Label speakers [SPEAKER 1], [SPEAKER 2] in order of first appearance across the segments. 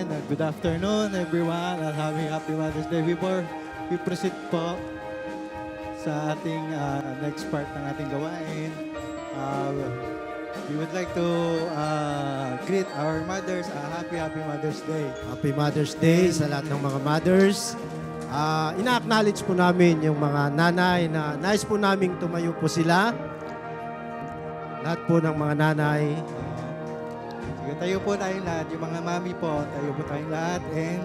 [SPEAKER 1] again, good afternoon everyone at happy Mother's Day. Before we proceed po sa ating next part ng ating gawain, we would like to greet our mothers. Happy Mother's Day.
[SPEAKER 2] Happy Mother's Day sa lahat ng mga mothers. Ina-acknowledge po namin yung mga nanay na nais po namin tumayo po sila. Lahat po ng mga nanay.
[SPEAKER 1] Sige, tayo po tayong lahat. Yung mga mami po, tayo po tayong lahat. And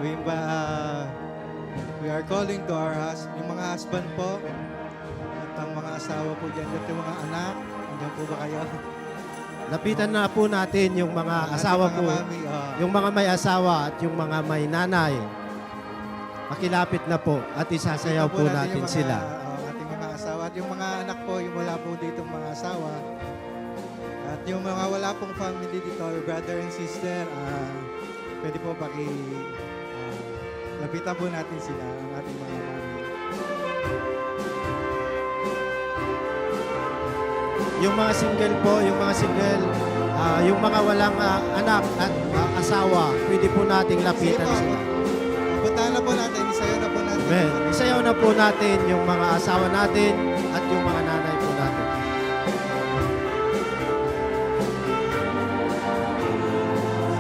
[SPEAKER 1] we are calling to yung mga husband po at ang mga asawa po dyan at yung mga anak. Andiyan po ba kayo?
[SPEAKER 2] Lapitan na po natin yung mga asawa
[SPEAKER 1] mga
[SPEAKER 2] po.
[SPEAKER 1] mami,
[SPEAKER 2] Yung mga may asawa at yung mga may nanay. Makilapit na po at isasayaw po natin
[SPEAKER 1] yung mga,
[SPEAKER 2] sila.
[SPEAKER 1] Ating mga asawa at yung mga anak po, yung wala po dito mga asawa. At yung mga wala pong family dito, or brother and sister, pwede po lapitan po natin sila, ang ating mga mami.
[SPEAKER 2] Yung mga single po, yung mga walang anak at asawa, pwede po nating lapitan sila.
[SPEAKER 1] Puntahan na po natin, isayaw na po natin.
[SPEAKER 2] Amen. Isayaw na po natin yung mga asawa natin at yung mga nanay po natin.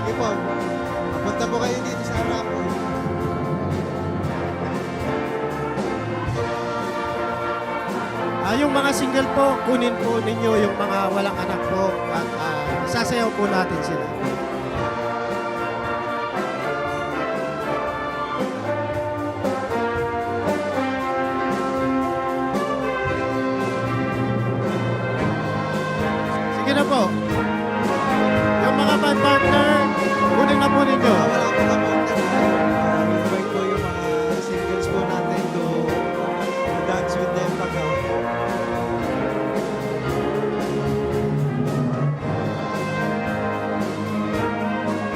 [SPEAKER 1] Sige po, punta po kayo dito sa harap po.
[SPEAKER 2] Yung mga single po, kunin po ninyo yung mga walang anak po at isasayaw po natin sila. Sige na po. Yung mga band partner, kunin na po ninyo.
[SPEAKER 1] Wala po na po. Invite po yung mga singles po natin to dance with them pag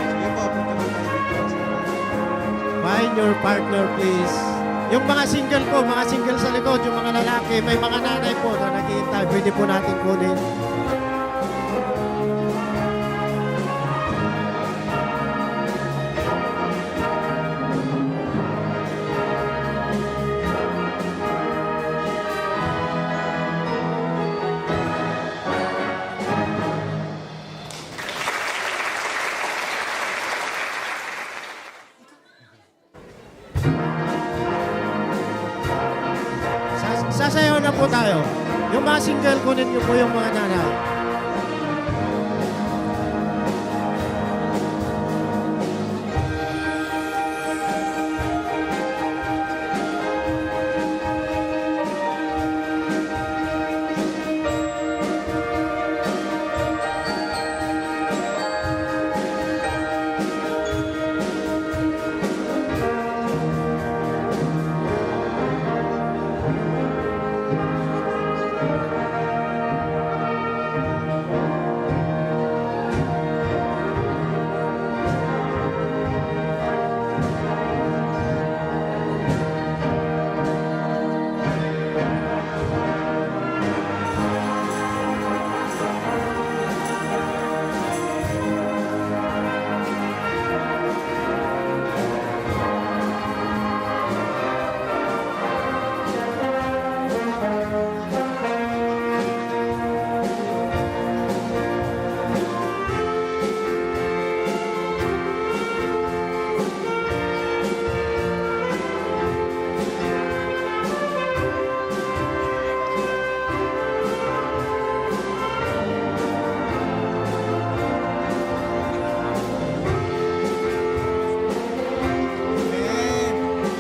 [SPEAKER 1] sige po, punta po tayo dito.
[SPEAKER 2] Find your partner, please. Yung mga single po, mga single sa likod, yung mga lalaki, may mga nanay po na naghihintay, pwede po natin kunin. Sasayaw na po tayo. Yung mga single, kunin niyo po yung mga nanay.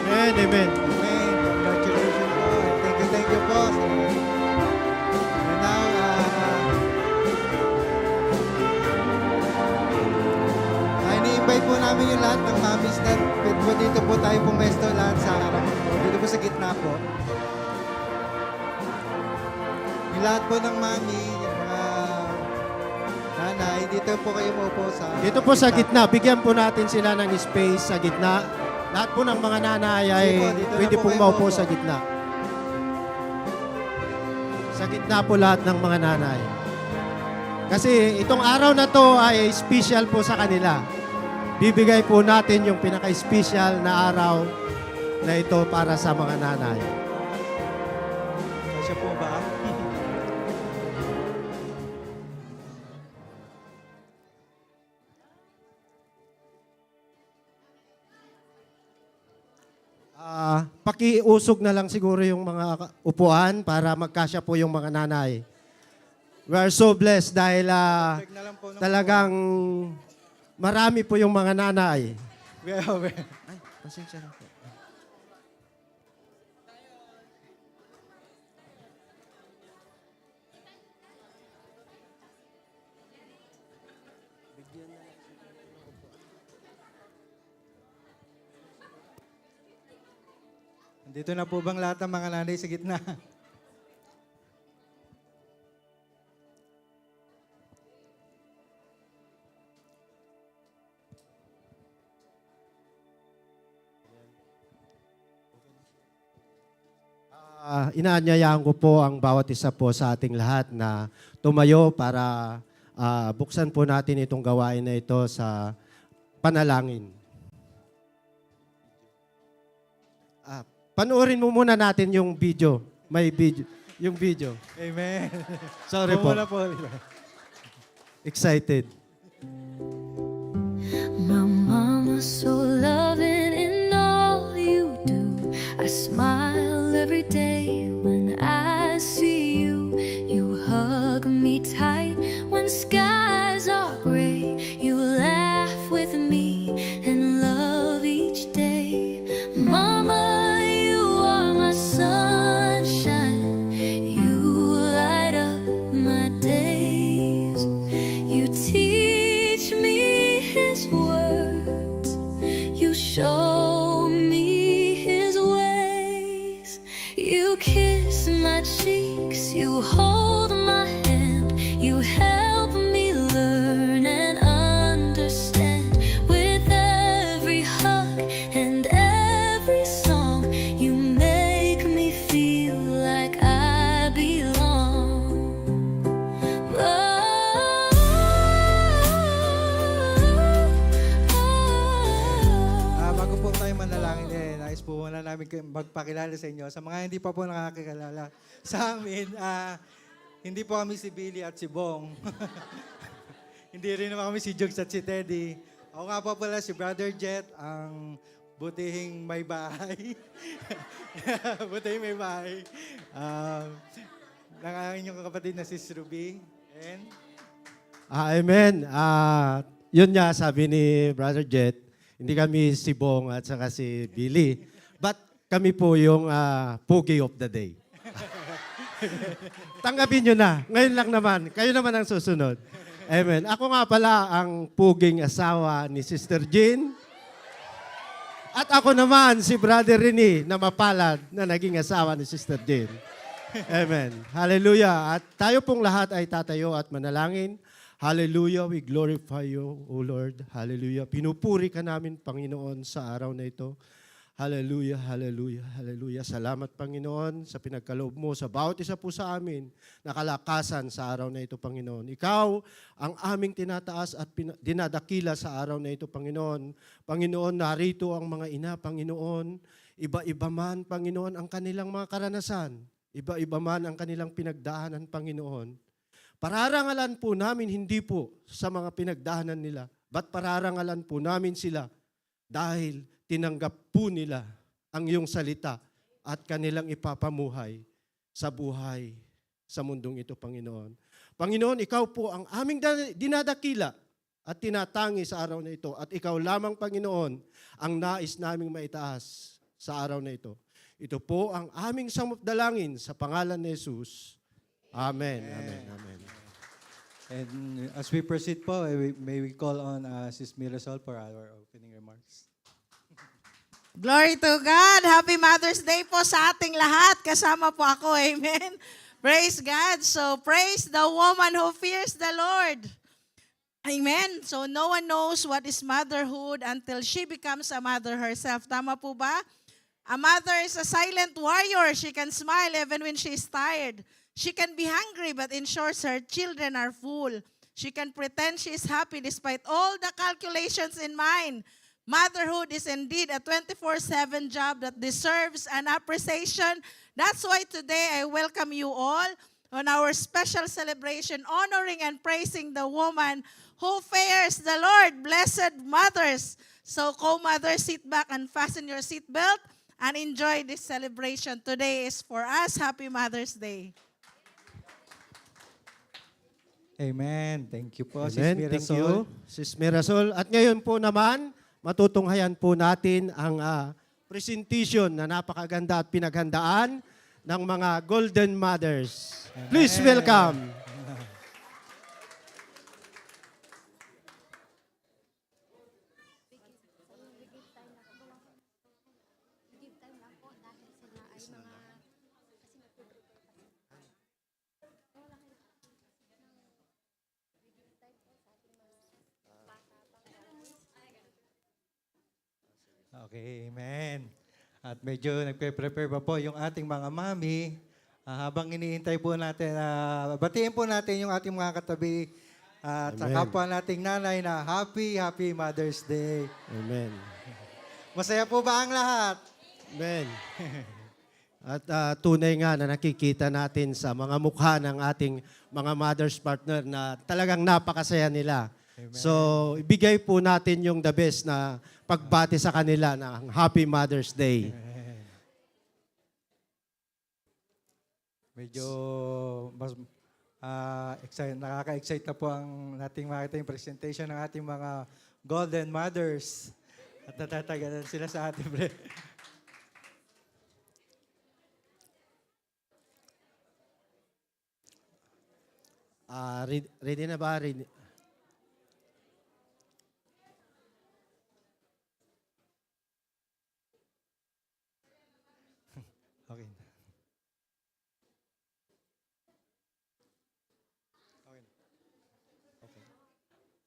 [SPEAKER 2] Amen, amen.
[SPEAKER 1] Amen. Congratulations po. Thank you po. And now, ini-invite po namin yung lahat ng mamis na dito po tayo pumesto lahat sa harap po. Dito po sa gitna po. Yung lahat po ng mami, yung mga nanay, dito po kayo maupo sa...
[SPEAKER 2] Dito po sa gitna, bigyan po natin sila ng space sa gitna. Lahat po ng mga nanay ay pwede pong maupo sa gitna. Sa gitna po lahat ng mga nanay. Kasi itong araw na to ay special po sa kanila. bibigay po natin yung pinaka-special na araw na ito para sa mga nanay.
[SPEAKER 1] Kasi po ba?
[SPEAKER 2] Pakiusog na lang siguro yung mga upuan para magkasya po yung mga nanay. We are so blessed dahil
[SPEAKER 1] Check na lang po ng
[SPEAKER 2] talagang marami po yung mga nanay.
[SPEAKER 1] Ay,
[SPEAKER 2] Pasensya na po.
[SPEAKER 1] Dito na po bang lahat ng mga nanay sa gitna?
[SPEAKER 2] Inaanyayahan ko po ang bawat isa po sa ating lahat na tumayo para buksan po natin itong gawain na ito sa panalangin. Panoorin mo muna natin yung video. May video. Yung video.
[SPEAKER 1] Amen.
[SPEAKER 2] Sorry po.
[SPEAKER 1] Muna po.
[SPEAKER 2] Excited.
[SPEAKER 3] My mama's so loving in all you do. I smile every day when I see you. You hug me tight when skies are gray. You laugh with me and love each day. Mama, you are my sunshine. You light up my days. You teach me His words. You show me His ways. You kiss my cheeks. You hold my hand. You help me learn and understand. With every hug and every song, you make me feel like I belong.
[SPEAKER 1] Bago po tayo manalangin, nais po muna namin magpakilala sa inyo. Sa mga hindi pa po nakakilala sa amin, hindi po kami si Billy at si Bong. Hindi rin naman kami si Jugs at si Teddy. Ako nga po pala si Brother Jet, ang butihing may bahay. Butihing may bahay. Ng inyong kapatid na si Ruby. And
[SPEAKER 2] Amen. Yun nga sabi ni Brother Jet, hindi kami si Bong at saka si Billy. But kami po yung Pugi of the Day. Tanggapin nyo na. Ngayon lang naman. Kayo naman ang susunod. Amen. Ako nga pala ang puging asawa ni Sister Jean. At ako naman si Brother Rene na mapalad na naging asawa ni Sister Jean. Amen. Hallelujah. At tayo pong lahat ay tatayo at manalangin. Hallelujah. We glorify you, O Lord. Hallelujah. Pinupuri ka namin, Panginoon, sa araw na ito. Hallelujah, hallelujah, hallelujah. Salamat, Panginoon, sa pinagkaloob mo sa bawat isa po sa amin na kalakasan sa araw na ito, Panginoon. Ikaw ang aming tinataas at dinadakila sa araw na ito, Panginoon. Panginoon, narito ang mga ina, Panginoon. Iba-iba man, Panginoon, ang kanilang mga karanasan. Iba-iba man ang kanilang pinagdaanan, Panginoon. Pararangalan po namin hindi po sa mga pinagdaanan nila, but pararangalan po namin sila dahil tinanggap po nila ang iyong salita at kanilang ipapamuhay sa buhay sa mundong ito, Panginoon. Panginoon, ikaw po ang aming dinadakila at tinatangi sa araw na ito. At ikaw lamang, Panginoon, ang nais naming maitaas sa araw na ito. Ito po ang aming samupdalangin sa pangalan ni Jesus. Amen. Amen. Amen.
[SPEAKER 1] And as we proceed po, may we call on Sis Mirasol for our opening remarks.
[SPEAKER 4] Glory to God. Happy Mother's Day po sa ating lahat. Kasama po ako. Amen. Praise God. So praise the woman who fears the Lord. Amen. So no one knows what is motherhood until she becomes a mother herself. Tama po ba? A mother is a silent warrior. She can smile even when she is tired. She can be hungry but ensures her children are full. She can pretend she is happy despite all the calculations in mind. Motherhood is indeed a 24/7 job that deserves an appreciation. That's why today I welcome you all on our special celebration honoring and praising the woman who fears the Lord, blessed mothers. So co-mothers, sit back and fasten your seatbelt and enjoy this celebration. Today is for us. Happy Mother's Day.
[SPEAKER 1] Amen. Thank you po, Sis
[SPEAKER 2] Amen. Thank
[SPEAKER 1] Mirasol.
[SPEAKER 2] you, Sis Mirasol. At ngayon po naman, matutunghayan po natin ang presentation na napakaganda at pinaghandaan ng mga Golden Mothers. Please welcome.
[SPEAKER 1] Okay, amen. At medyo nagpe-prepare pa po yung ating mga mami. Habang iniintay po natin, batiin po natin yung ating mga katabi at sa
[SPEAKER 2] Amen.
[SPEAKER 1] kapwa nating nanay na Happy Mother's Day.
[SPEAKER 2] Amen.
[SPEAKER 1] Masaya po ba ang lahat?
[SPEAKER 2] Amen. At tunay nga na nakikita natin sa mga mukha ng ating mga mothers partner na talagang napakasaya nila.
[SPEAKER 1] Amen.
[SPEAKER 2] So, ibigay po natin yung the best na pagbati sa kanila ng Happy Mother's Day.
[SPEAKER 1] Medyo mas nakaka-excite na po ang nating makita yung presentation ng ating mga Golden Mothers. At natatagalan sila sa ating
[SPEAKER 2] Ready na ba? Ready?
[SPEAKER 1] Okay.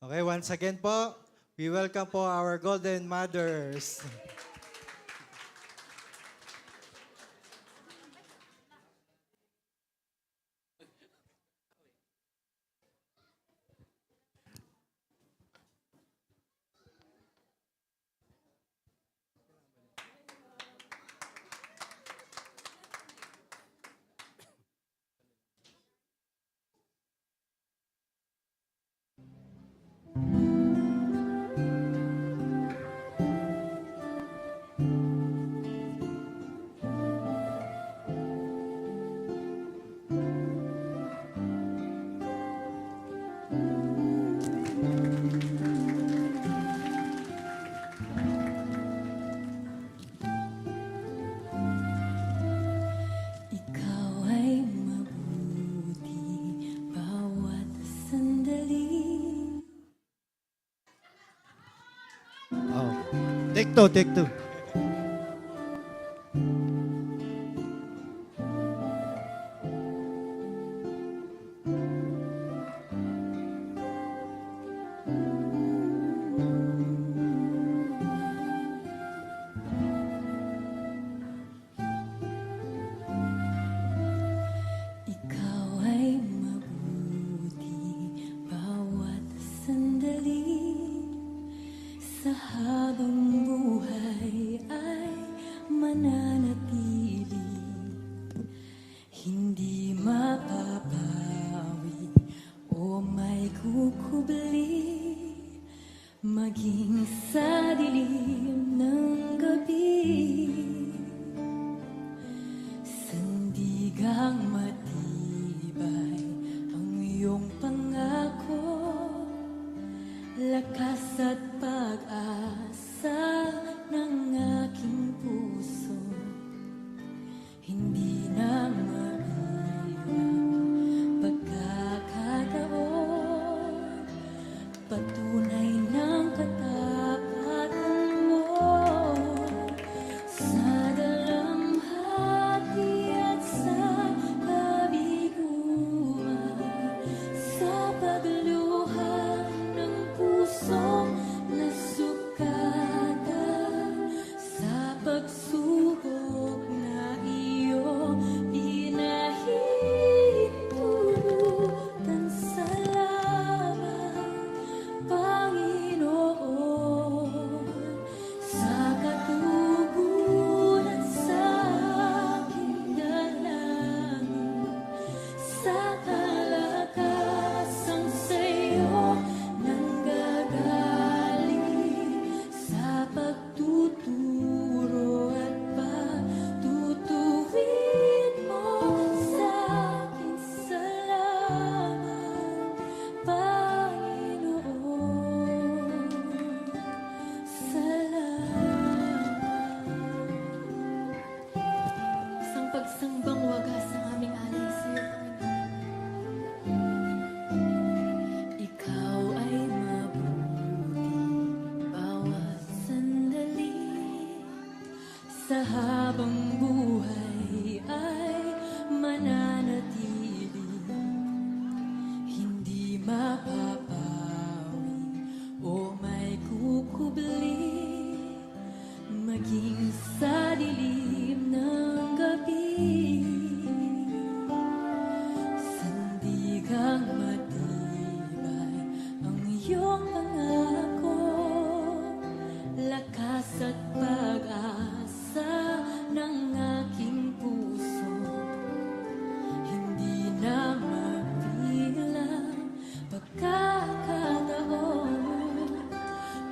[SPEAKER 1] Okay, once again po, we welcome po our Golden Mothers.
[SPEAKER 3] Ikaw ay mabuti bawat sandali.
[SPEAKER 2] Oh. Take two, take two.
[SPEAKER 3] Ikaw ay mabuti bawat sandali. Sa habang buhay ay mananatili. Hindi mapapawi o may kukubli. Maging sa dilim ng gabi. Sandigang matibay ang iyong pangako. Lakas at pag-asa ng aking puso. Hindi na maiwan pagkakataon. Patunay ng katapatan mo. Sa dalamhati at sa kabiguan. Sa pagluha ng pusong nasugatan. Sa pagsubok habang buhay ay mananatili, hindi mapapawi o may kukubli, maging sa dilim ng gabi. Sandigang matibay ang iyong pangako, lakas at pag-asa ng aking puso, hindi na mabilang pagkakataon,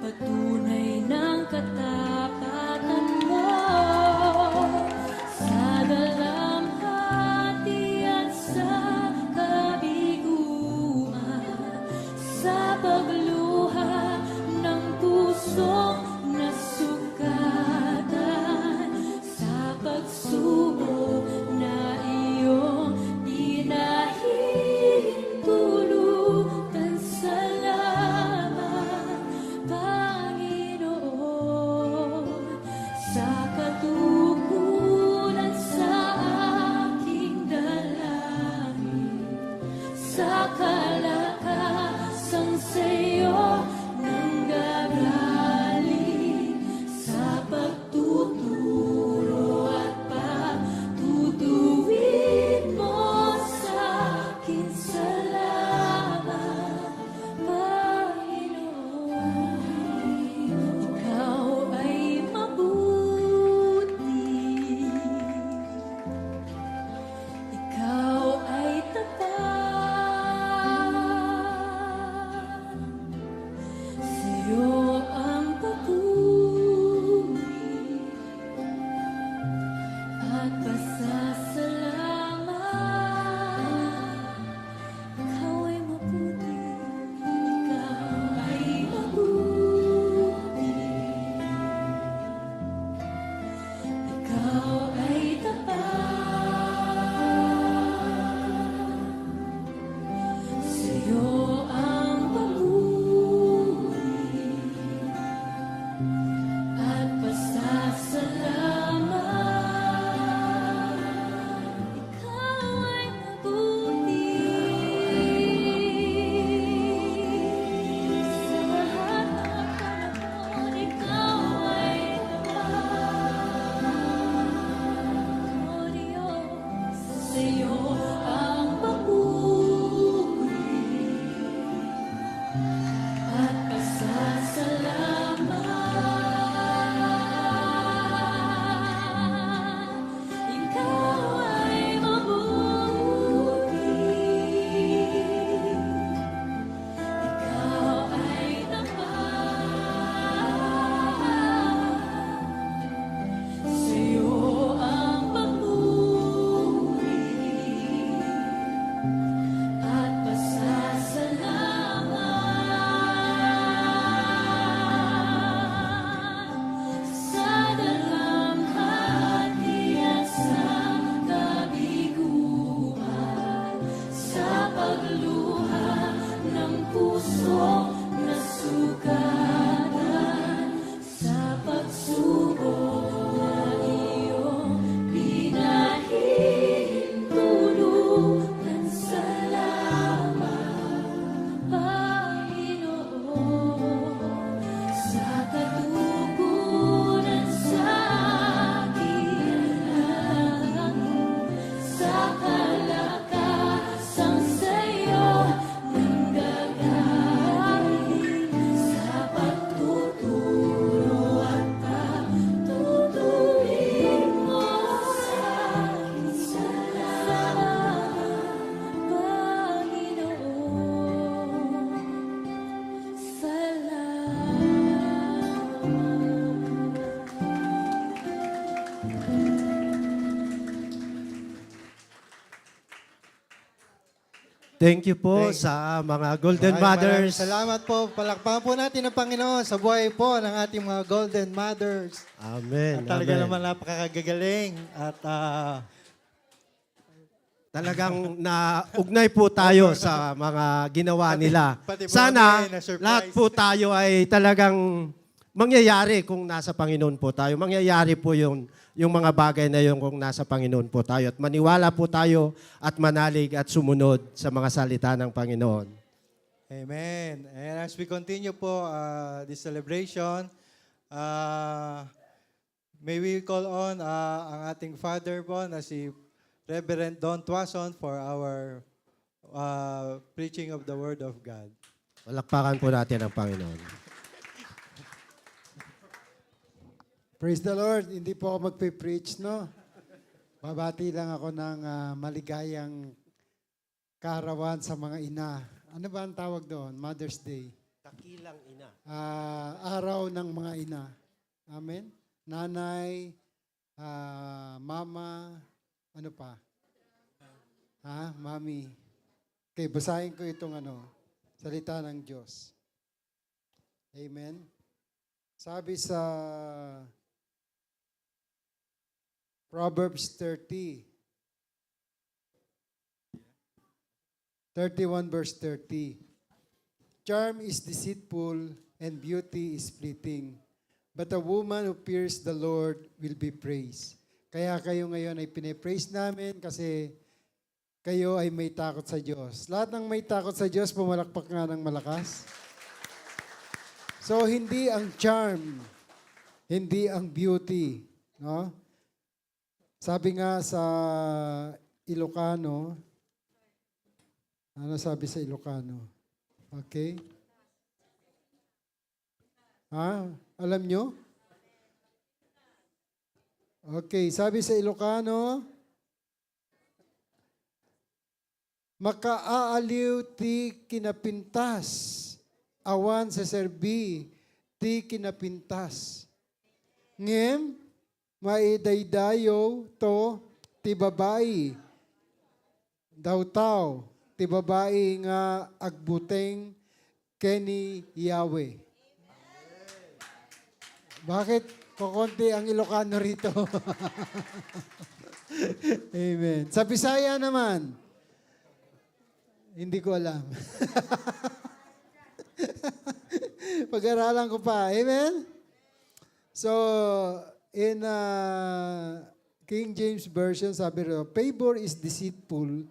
[SPEAKER 3] patunay ng katapatan mo sa dalamhati at sa kabiguan, sa pagluha ng pusong nasugatan, sa pagsubok na iyong hinahintulutan. Salamat, Panginoon, sa katugunan sa aking dalangin, sa kalakasang sa'yo nanggagaling, sa pagtuturo at pagtutuwid mo sa akin. Salamat, Panginoon. Ikaw ay mabuti, ikaw ay tapat, sa'yo ang papuri at pasasalamat. Ikaw ay mabuti, ikaw ay mabuti, ikaw ay tapat, sa'yo ang papuri at pasasalamat. Ikaw ay mabuti, sa lahat ng panahon. Ikaw ay tapat, O Diyos. Sa'yo ang papuri at pasasalamat. Ikaw ay mabuti, ikaw ay tapat, sa'yo ang papuri at pasasalamat, sa dalamhati at sa kabiguan, sa pagluha ng puso nasugatan, sa pagsubok na iyong pinahihintulutan. Salamat, Panginoon, sa katugunan sa aking dalangin, sa kalakasang sa'yo nanggagaling, sa pagtuturo at pagtutuwid mo sa akin. Salamat, Panginoon.
[SPEAKER 2] Thank you po sa mga Golden
[SPEAKER 1] Maraming
[SPEAKER 2] Mothers.
[SPEAKER 1] salamat po. Palakpakan po natin ang Panginoon sa buhay po ng ating mga Golden Mothers.
[SPEAKER 2] Amen.
[SPEAKER 1] At talaga
[SPEAKER 2] Amen.
[SPEAKER 1] naman napakagagaling at
[SPEAKER 2] Talagang naugnay po tayo sa mga ginawa nila.
[SPEAKER 1] pati po
[SPEAKER 2] Sana
[SPEAKER 1] kami na-surprise.
[SPEAKER 2] lahat po tayo ay talagang mangyayari kung nasa Panginoon po tayo. Mangyayari po yung mga bagay na yun kung nasa Panginoon po tayo. At maniwala po tayo at manalig at sumunod sa mga salita ng Panginoon.
[SPEAKER 1] Amen. And as we continue po this celebration, may we call on ang ating Father po na si Reverend Don Tuason for our preaching of the Word of God.
[SPEAKER 2] Palakpakan po natin ang Panginoon.
[SPEAKER 5] Praise the Lord. Hindi po ako magpe-preach, no? Babati lang ako ng maligayang kaarawan sa mga ina. Ano ba ang tawag doon? Mother's Day.
[SPEAKER 2] Takilang ina.
[SPEAKER 5] Araw ng mga ina. Amen? Nanay, mama, ano pa? Mami. Okay, basahin ko itong salita ng Diyos. Amen? Sabi sa Proverbs 31 verse 30. Charm is deceitful and beauty is fleeting, but a woman who fears the Lord will be praised. Kaya kayo ngayon ay pinipraise namin kasi kayo ay may takot sa Diyos. Lahat ng may takot sa Diyos, pumalakpak nga ng malakas. So, hindi ang charm, hindi ang beauty, no? Sabi nga sa Ilocano, ano sabi sa Ilocano? Okay? Alam nyo? Okay, sabi sa Ilocano, makaaaliw ti kinapintas, awan sa serbi, ti kinapintas. Ngem, maidaydayo to ti babae. Daw ti babae nga agbuteng keni Yahweh. Bakit kukunti ang Ilocano rito? Amen. Sa Bisaya naman, hindi ko alam. Pag-aralan ko pa. Amen? So, in King James Version, sabi rin, favor is deceitful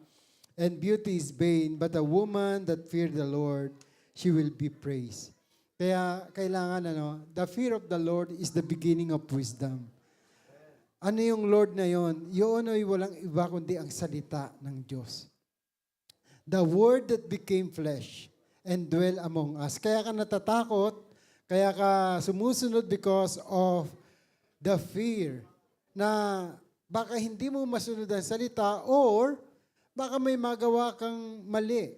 [SPEAKER 5] and beauty is vain, but a woman that fear the Lord, she will be praised. Kaya kailangan, the fear of the Lord is the beginning of wisdom. Ano yung Lord na yon? Yun ay walang iba kundi ang salita ng Diyos. The Word that became flesh and dwell among us. Kaya ka natatakot, kaya ka sumusunod because of the fear na baka hindi mo masunod ang salita or baka may magawa kang mali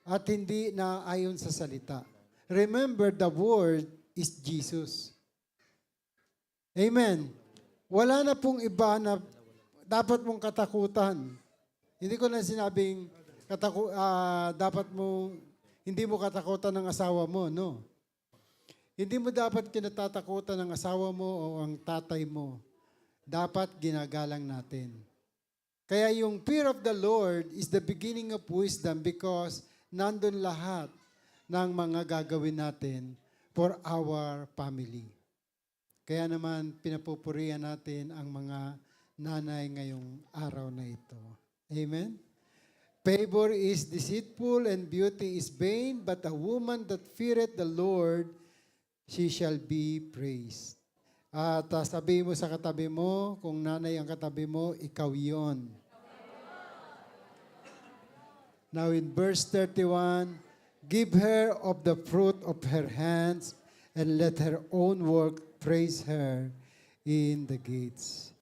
[SPEAKER 5] at hindi na ayon sa salita. Remember, the Word is Jesus. Amen. Wala na pong iba na dapat mong katakutan. Hindi ko na sinabing dapat mo, hindi mo katakutan ng asawa mo, no. Hindi mo dapat kinatatakutan ng asawa mo o ang tatay mo. Dapat ginagalang natin. Kaya yung fear of the Lord is the beginning of wisdom because nandun lahat ng mga gagawin natin for our family. Kaya naman pinapupurihan natin ang mga nanay ngayong araw na ito. Amen? Favor is deceitful and beauty is vain, but a woman that feareth the Lord, she shall be praised. At sabihin mo sa katabi mo, kung nanay ang katabi mo, ikaw yon. Now in verse 31, give her of the fruit of her hands, and let her own work praise her in the gates.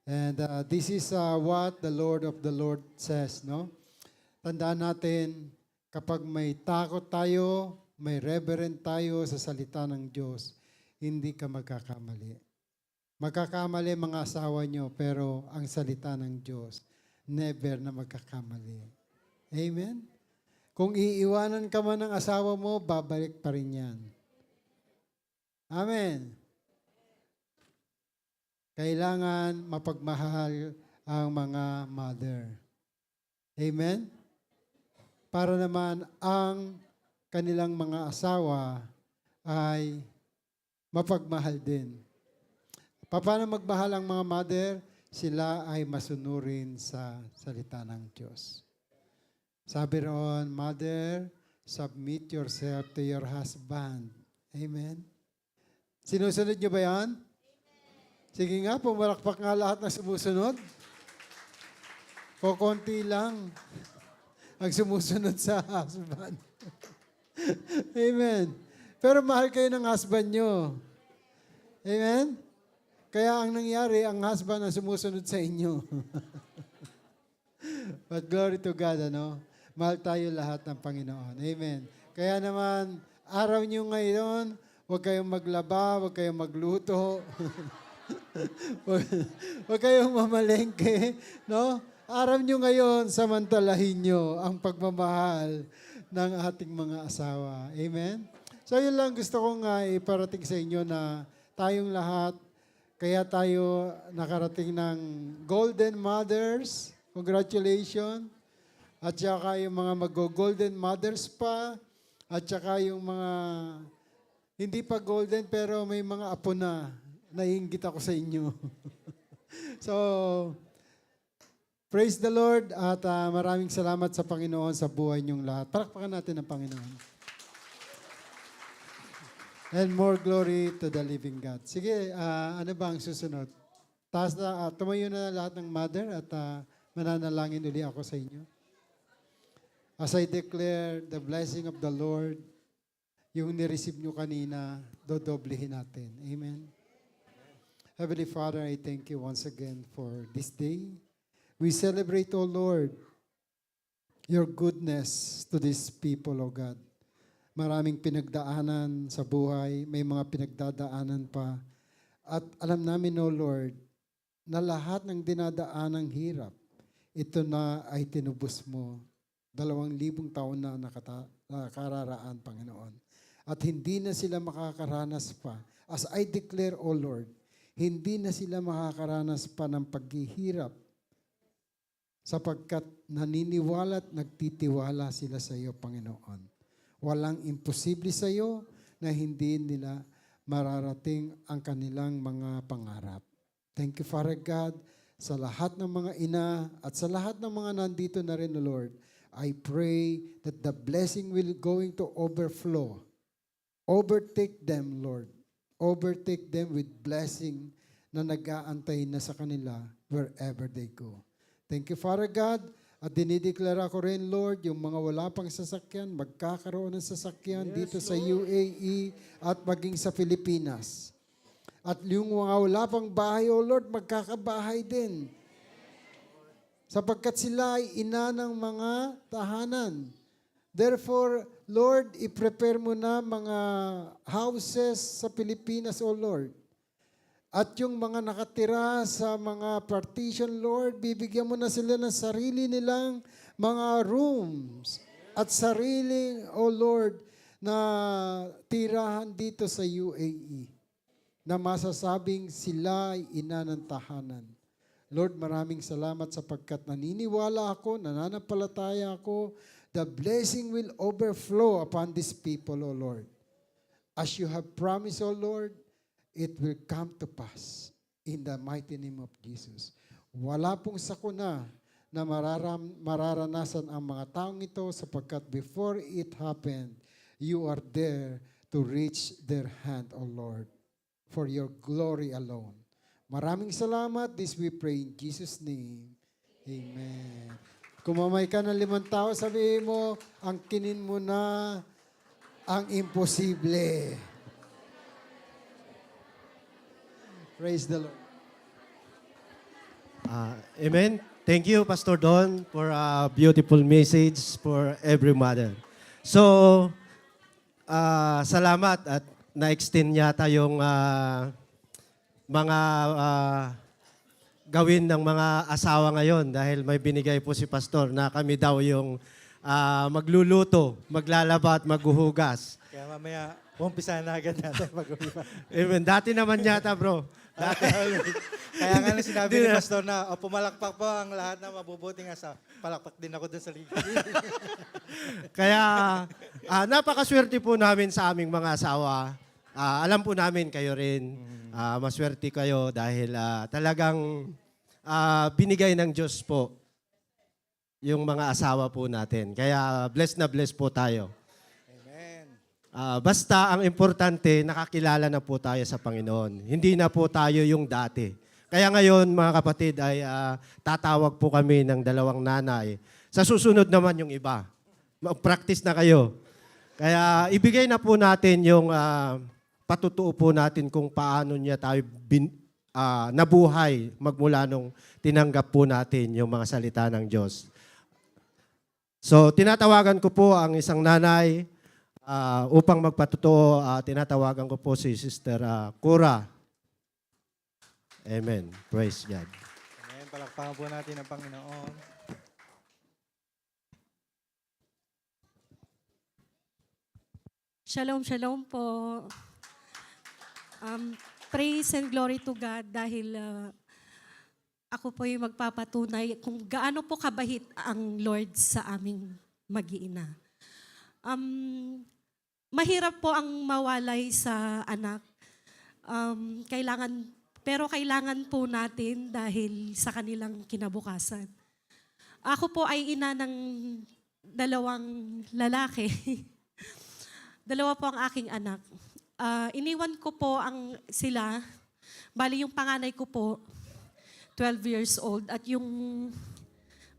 [SPEAKER 5] And this is what the Lord of the Lord says, no? Tandaan natin, kapag may takot tayo, may reverent tayo sa salita ng Diyos, hindi ka magkakamali. Magkakamali mga asawa nyo, pero ang salita ng Diyos, never na magkakamali. Amen? Kung iiwanan ka man ng asawa mo, babalik pa rin yan. Amen. Kailangan mapagmahal ang mga mother. Amen? Para naman ang kanilang mga asawa ay mapagmahal din. Paano magmahal ang mga mother? Sila ay masunurin sa salita ng Diyos. Sabi roon, mother, submit yourself to your husband. Amen? Sinusunod niyo ba yan? Sige nga, pumalakpak nga lahat na sumusunod. Konti lang ang sumusunod sa husband. Amen. Pero mahal kayo ng husband nyo. Amen? Kaya ang nangyari, ang husband ang sumusunod sa inyo. But glory to God, ano? Mahal tayo lahat ng Panginoon. Amen. Kaya naman, araw nyo ngayon, huwag kayong maglaba, huwag kayong magluto. Huwag kayong mamalengke, no? Araw nyo ngayon, samantalahin nyo ang pagmamahal ng ating mga asawa. Amen? So yun lang gusto kong iparating sa inyo na tayong lahat, kaya tayo nakarating ng Golden Mothers. Congratulations. At saka yung mga mag-Golden Mothers pa. At saka yung mga hindi pa golden pero may mga apo na. Naiinggit ako sa inyo. So, praise the Lord at maraming salamat sa Panginoon sa buhay niyong lahat. Palakpakan natin ang Panginoon. And more glory to the living God. Sige, ano ba ang susunod? Tumayo na lahat ng mother at mananalangin uli ako sa inyo. As I declare the blessing of the Lord, yung nireceive nyo kanina, dodoblehin natin. Amen. Heavenly Father, I thank you once again for this day. We celebrate, O Lord, your goodness to these people, O God. Maraming pinagdaanan sa buhay, may mga pinagdadaanan pa. At alam namin, O Lord, na lahat ng dinadaanang hirap, ito na ay tinubos mo. 2,000 taon na nakararaan, Panginoon. At hindi na sila makakaranas pa. As I declare, O Lord, hindi na sila makakaranas pa ng paghihirap sapagkat naniniwala at nagtitiwala sila sa iyo, Panginoon. Walang imposible sa iyo na hindi nila mararating ang kanilang mga pangarap. Thank you, Father God, sa lahat ng mga ina at sa lahat ng mga nandito na rin, Lord. I pray that the blessing will going to overflow. Overtake them, Lord. Overtake them with blessing na nag-aantay na sa kanila wherever they go. Thank you, Father God. At dinideklara ko rin, Lord, yung mga wala pang sasakyan, magkakaroon ng sasakyan dito sa UAE at maging sa Pilipinas. At yung mga wala pang bahay, O Lord, magkakabahay din. Sapagkat sila ay ina ng mga tahanan. Therefore, Lord, i-prepare mo na mga houses sa Pilipinas, O Lord. At yung mga nakatira sa mga partition, Lord, bibigyan mo na sila ng sarili nilang mga rooms at sarili, O Lord, na tirahan dito sa UAE na masasabing sila ay ina ng tahanan. Lord, maraming salamat sapagkat naniniwala ako, nananampalataya ako, the blessing will overflow upon these people, O Lord. As you have promised, O Lord, it will come to pass in the mighty name of Jesus. Wala pong sakuna na mararanasan ang mga taong ito sapagkat before it happened, you are there to reach their hand, O Lord, for your glory alone. Maraming salamat. This we pray in Jesus' name. Amen. Kung mamay ka ng 5 tao, sabihin mo, angkinin mo na ang imposible. Praise the Lord.
[SPEAKER 2] Amen. Thank you, Pastor Don, for a beautiful message for every mother. So, salamat at na-extend yata yung mga gawin ng mga asawa ngayon dahil may binigay po si Pastor na kami daw yung magluluto, maglalaba at maghuhugas.
[SPEAKER 1] Kaya mamaya, umpisa na agad natin mag-uwipa.
[SPEAKER 2] Amen. Dati naman yata, bro. Dati.
[SPEAKER 1] Kaya nga sinabi ni Pastor na, pumalakpak po ang lahat na mabubuting asawa. Palakpak din ako dun sa liga.
[SPEAKER 2] Kaya napakaswerte po namin sa aming mga asawa Alam po namin kayo rin, maswerte kayo dahil talagang binigay ng Diyos po yung mga asawa po natin. Kaya blessed na blessed po tayo. Basta ang importante, nakakilala na po tayo sa Panginoon. Hindi na po tayo yung dati. Kaya ngayon, mga kapatid, ay tatawag po kami ng dalawang nanay. Sa susunod naman yung iba. Mag-practice na kayo. Kaya ibigay na po natin yung patutuo po natin kung paano niya tayo nabuhay magmula nung tinanggap po natin yung mga salita ng Diyos. So, tinatawagan ko po ang isang nanay upang magpatutuo. Tinatawagan ko po si Sister Cora. Amen. Praise God.
[SPEAKER 1] Amen. Palakpakan po natin ang Panginoon.
[SPEAKER 6] Shalom, shalom po. Praise and glory to God dahil ako po yung magpapatunay kung gaano po kabahit ang Lord sa aming mag-iina. Mahirap po ang mawalay sa anak. Pero kailangan po natin dahil sa kanilang kinabukasan. Ako po ay ina ng 2 lalaki. 2 po ang aking anak. Iniwan ko po sila. Bali yung panganay ko po, 12 years old. At yung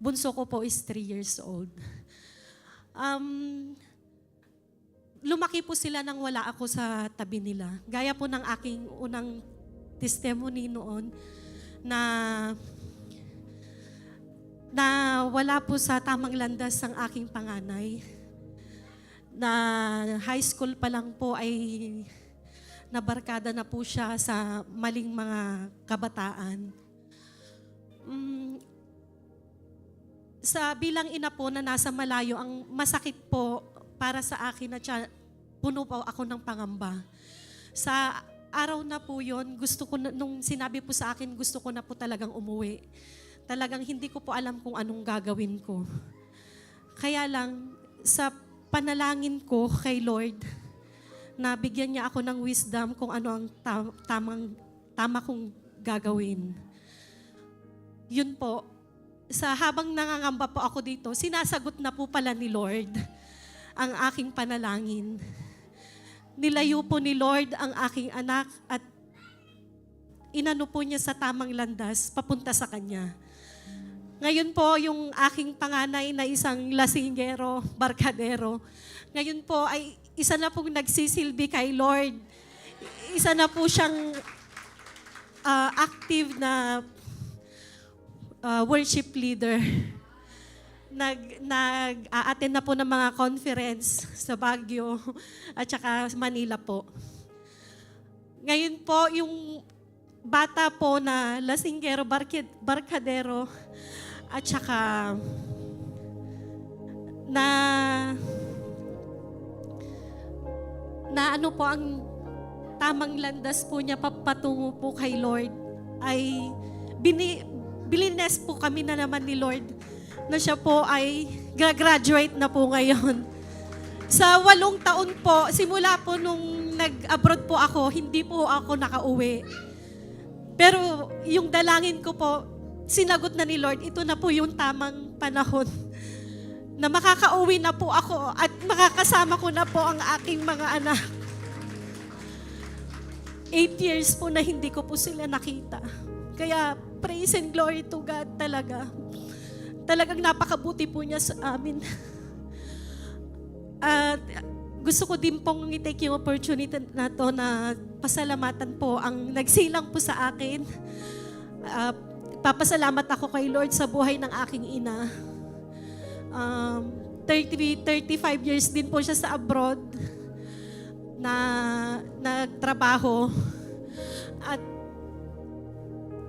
[SPEAKER 6] bunso ko po is 3 years old. Lumaki po sila nang wala ako sa tabi nila. Gaya po ng aking unang testimony noon na wala po sa tamang landas ang aking panganay. Na high school pa lang po ay nabarkada na po siya sa maling mga kabataan. Sa bilang ina po na nasa malayo, ang masakit po para sa akin na puno po ako ng pangamba. Sa araw na po yon, nung sinabi po sa akin, gusto ko na po talagang umuwi. Talagang hindi ko po alam kung anong gagawin ko. Kaya lang, sa panalangin ko kay Lord, na bigyan niya ako ng wisdom kung ano ang tama kong gagawin. Yun po, habang nangangamba po ako dito, sinasagot na po pala ni Lord ang aking panalangin. Nilayo po ni Lord ang aking anak at inano po niya sa tamang landas papunta sa kanya. Ngayon po, yung aking panganay na isang lasinggero, barkadero, ngayon po ay isa na pong nagsisilbi kay Lord. Isa na po siyang active na worship leader. Nag-a-attend na po ng mga conference sa Baguio at saka Manila po. Ngayon po, yung bata po na lasinggero, barkadero, at saka na ano po ang tamang landas po niya papatungo po kay Lord ay bilines po kami na naman ni Lord na siya po ay graduate na po ngayon. Sa 8 taon po, simula po nung nag-abroad po ako, hindi po ako nakauwi. Pero yung dalangin ko po, sinagot na ni Lord, ito na po yung tamang panahon na makakauwi na po ako at makakasama ko na po ang aking mga anak. 8 years po na hindi ko po sila nakita. Kaya praise and glory to God talaga. Talagang napakabuti po niya sa amin. At gusto ko din pong i-take yung opportunity na to na pasalamatan po ang nagsilang po sa akin. Papasalamat ako kay Lord sa buhay ng aking ina. 35 years din po siya sa abroad na nagtrabaho. At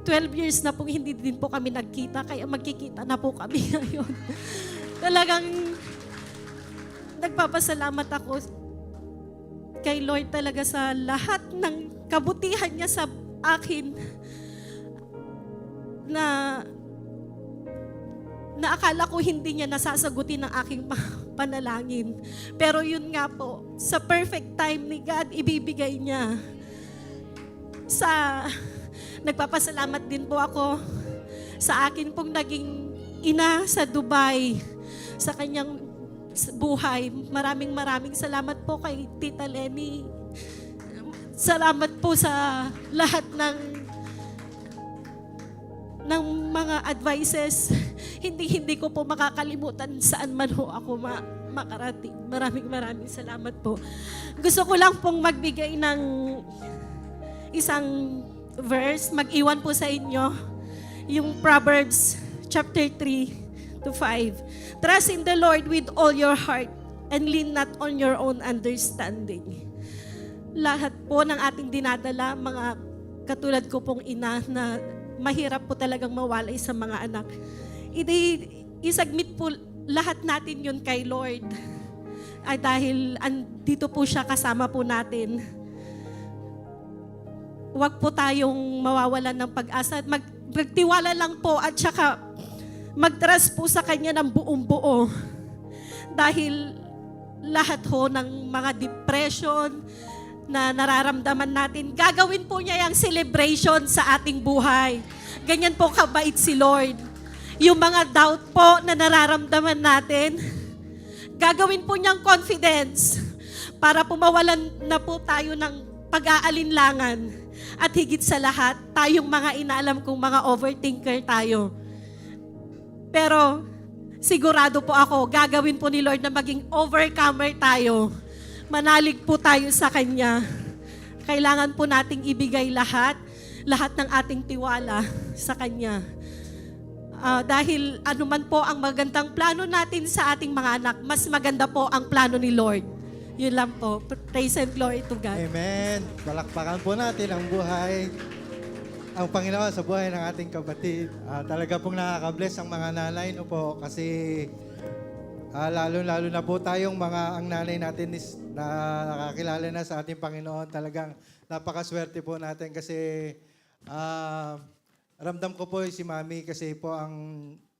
[SPEAKER 6] 12 years na pong hindi din po kami nagkita, kaya magkikita na po kami ngayon. Talagang nagpapasalamat ako kay Lord talaga sa lahat ng kabutihan niya sa akin na na akala ko hindi niya nasasagutin ang aking panalangin. Pero yun nga po, sa perfect time ni God, ibibigay niya. Nagpapasalamat din po ako sa akin pong naging ina sa Dubai, sa kanyang buhay. Maraming salamat po kay Tita Lenny. Salamat po sa lahat ng mga advices. Hindi ko po makakalimutan saan man ho ako makarating. Maraming salamat po. Gusto ko lang pong magbigay ng isang verse, mag-iwan po sa inyo, yung Proverbs chapter 3 to 5. Trust in the Lord with all your heart and lean not on your own understanding. Lahat po ng ating dinadala, mga katulad ko pong ina na mahirap po talagang mawalay sa mga anak. Isagmit po lahat natin yun kay Lord. Ay dahil andito po siya, kasama po natin. Huwag po tayong mawawalan ng pag-asa. Magtiwala lang po at saka mag-trust po sa Kanya ng buong buo. Dahil lahat ho ng mga depression na nararamdaman natin, gagawin po niya yung celebration sa ating buhay. Ganyan po kabait si Lord. Yung mga doubt po na nararamdaman natin, gagawin po niyang confidence para pumawalan na po tayo ng pag-aalinlangan. At higit sa lahat, tayong mga inaalam kong mga overthinker tayo. Pero sigurado po ako, gagawin po ni Lord na maging overcomer tayo. Manalig po tayo sa Kanya. Kailangan po nating ibigay lahat ng ating tiwala sa Kanya. Dahil anuman po ang magandang plano natin sa ating mga anak, mas maganda po ang plano ni Lord. Yun lang po. Praise and glory to God.
[SPEAKER 1] Amen. Palakpakan po natin ang buhay, ang Panginoon sa buhay ng ating kapatid. Talaga pong nakaka-bless ang mga nanay no po kasi lalo-lalo na po tayong ang nanay natin is na nakakilala na sa ating Panginoon. Talagang napakaswerte po natin kasi ramdam ko po si Mami kasi po ang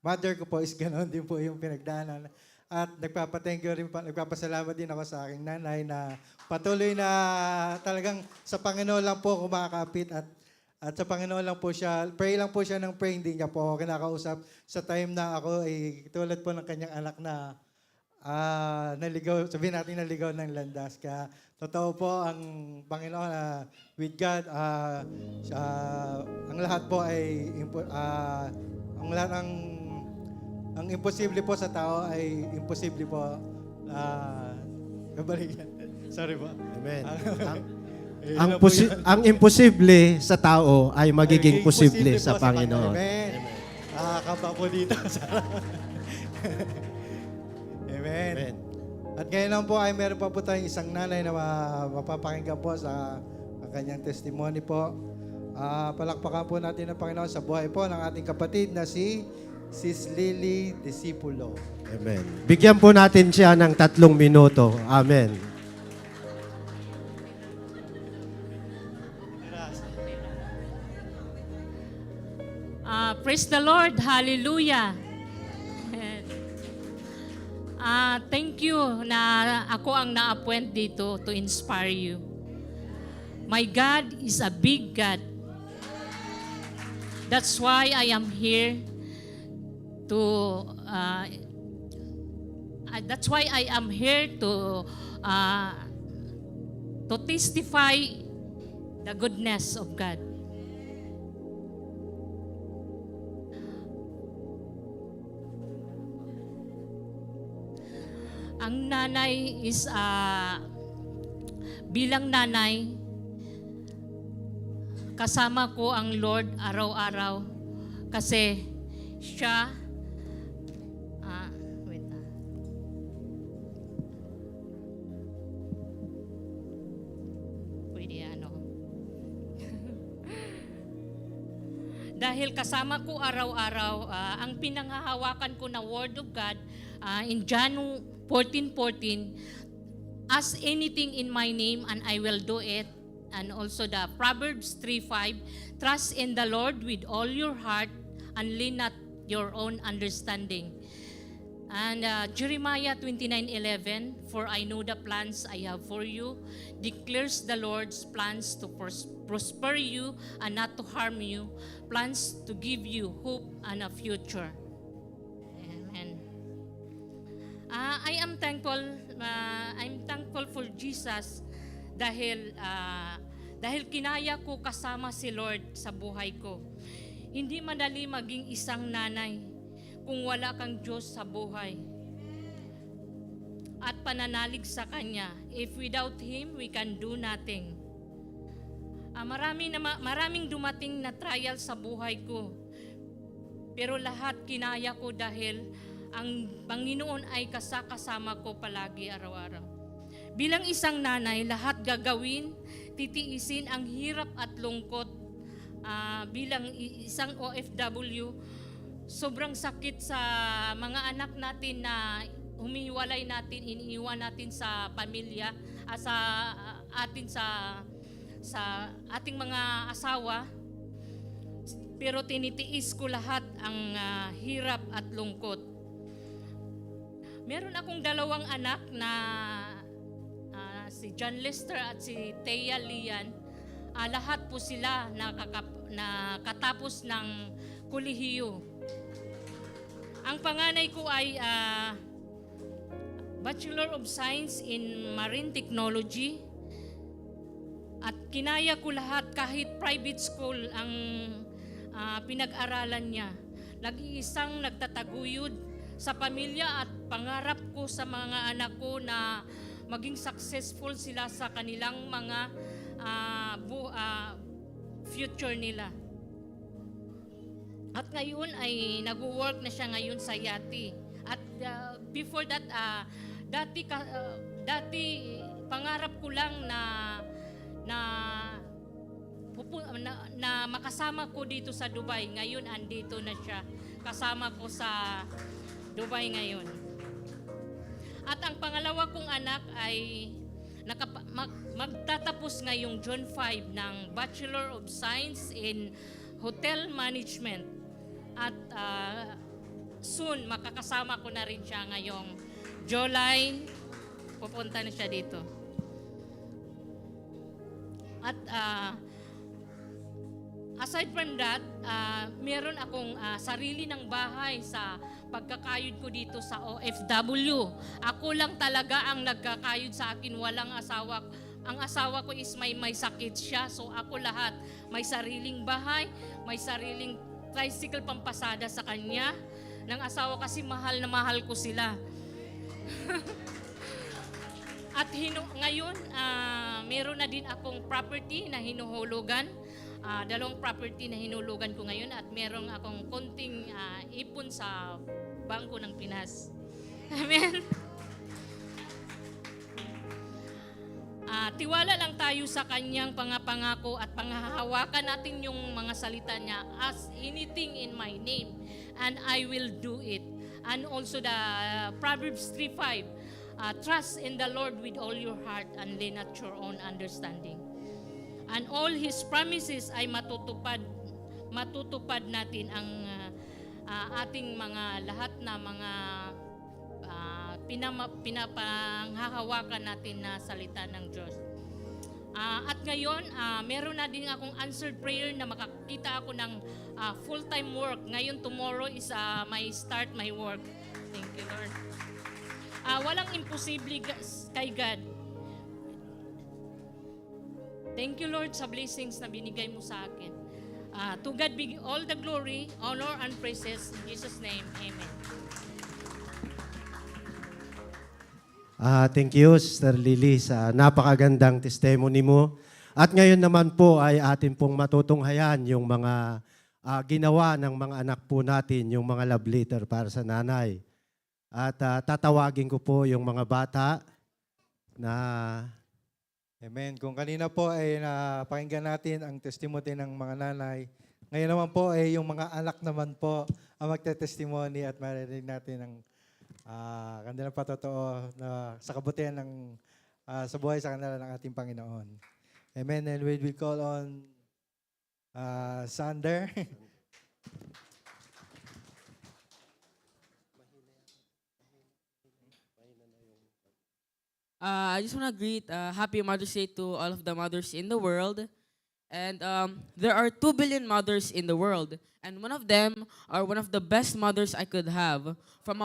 [SPEAKER 1] mother ko po is ganoon din po yung pinagdaanan. At nagpapathank you rin, nagpapasalamat din ako sa aking nanay na patuloy na talagang sa Panginoon lang po kumakapit at sa Panginoon lang po siya, pray lang po siya ng pray, hindi niya po ako kinakausap sa time na ako ay tulad po ng kanyang anak na naligaw, sabihin natin naligaw ng landas. Kaya totoo po ang Panginoon with God, ang lahat po ay, ang imposible po sa tao ay imposible po. Kabalikan. Sorry po.
[SPEAKER 2] Amen. Ang imposible sa tao ay magiging posible sa Panginoon.
[SPEAKER 1] Amen. Nakakaba po dito. Amen.
[SPEAKER 2] Amen.
[SPEAKER 1] At ngayon lang po ay meron pa po tayong isang nanay na mapapakinggan po sa kanyang testimony po. Palakpakan po natin ang Panginoon sa buhay po ng ating kapatid na si Sis Lily Disipulo.
[SPEAKER 2] Amen. Bigyan po natin siya ng 3 minuto. Amen.
[SPEAKER 3] Praise the Lord. Hallelujah. Thank you na ako ang na-appoint dito to inspire you. My God is a big God. That's why I am here to testify the goodness of God. Ang nanay is bilang nanay, kasama ko ang Lord araw-araw kasi siya dahil kasama ko araw-araw ang pinanghahawakan ko na Word of God in John 14:14, ask anything in my name and I will do it. And also the Proverbs 3:5, trust in the Lord with all your heart and lean not your own understanding. And Jeremiah 29:11, for I know the plans I have for you, declares the Lord's plans to prosper you and not to harm you, plans to give you hope and a future. Amen. I am thankful. I'm thankful for Jesus dahil kinaya ko kasama si Lord sa buhay ko. Hindi madali maging isang nanay kung wala kang Diyos sa buhay at pananalig sa Kanya. If without Him, we can do nothing. Maraming dumating na trial sa buhay ko. Pero lahat kinaya ko dahil ang Panginoon ay kasama ko palagi araw-araw. Bilang isang nanay, lahat gagawin, titiisin ang hirap at lungkot. Bilang isang OFW, sobrang sakit sa mga anak natin na humihiwalay natin, iniiwan natin sa pamilya, sa ating mga asawa. Pero tinitiis ko lahat ang hirap at lungkot. Meron akong dalawang anak na si John Lester at si Thea Lian. Lahat po sila nakatapos ng kolehiyo. Ang panganay ko ay Bachelor of Science in Marine Technology. At kinaya ko lahat kahit private school ang pinag-aralan niya. Nag-iisang nagtataguyod sa pamilya at pangarap ko sa mga anak ko na maging successful sila sa kanilang mga future nila. At ngayon ay nag-work na siya ngayon sa Yati. At before that, dati pangarap ko lang na makasama ko dito sa Dubai. Ngayon andito na siya. Kasama ko sa Dubai ngayon. At ang pangalawa kong anak ay magtatapos ngayong June 5 ng Bachelor of Science in Hotel Management. At soon, makakasama ko na rin siya ngayong July. Pupunta na siya dito. At aside from that, meron akong sarili ng bahay sa pagkakayod ko dito sa OFW. Ako lang talaga ang nagkakayod sa akin, walang asawa. Ang asawa ko is may sakit siya, so ako lahat. May sariling bahay, may sariling tricycle pampasada sa kanya. Ng asawa kasi mahal na mahal ko sila. At ngayon, meron na din akong property na hinuhulugan. Dalawang property na hinulugan ko ngayon at meron akong konting ipon sa Bangko ng Pinas. Amen. Tiwala lang tayo sa kanyang pangako at panghahawakan natin yung mga salita niya. Ask anything in my name and I will do it. And also the Proverbs 3:5, trust in the Lord with all your heart and lean not your own understanding. And all His promises ay matutupad natin ang ating mga lahat na mga pinapanghahawakan natin na salita ng Diyos. At ngayon, meron na din akong answered prayer na makakita ako ng full-time work. Ngayon, tomorrow is my start my work. Thank you, Lord. Walang imposible kay God. Thank you, Lord, sa blessings na binigay mo sa akin. To God be all the glory, honor, and praises. In Jesus' name, amen.
[SPEAKER 2] Thank you, Sister Lily, sa napakagandang testimony mo. At ngayon naman po ay atin pong matutunghayan yung mga ginawa ng mga anak po natin, yung mga love letter para sa nanay. At tatawagin ko po yung mga bata na...
[SPEAKER 1] Amen. Kung kanina po ay napakinggan natin ang testimony ng mga nanay, ngayon naman po ay yung mga anak naman po ang magte-testimony at marinig natin ang kanilang patotoo na sa kabutihan ng sa buhay sa kanila ng ating Panginoon. Amen. And we will call on Sander.
[SPEAKER 7] I just want to greet Happy Mother's Day to all of the mothers in the world. And there are 2 billion mothers in the world, and one of them are one of the best mothers I could have. From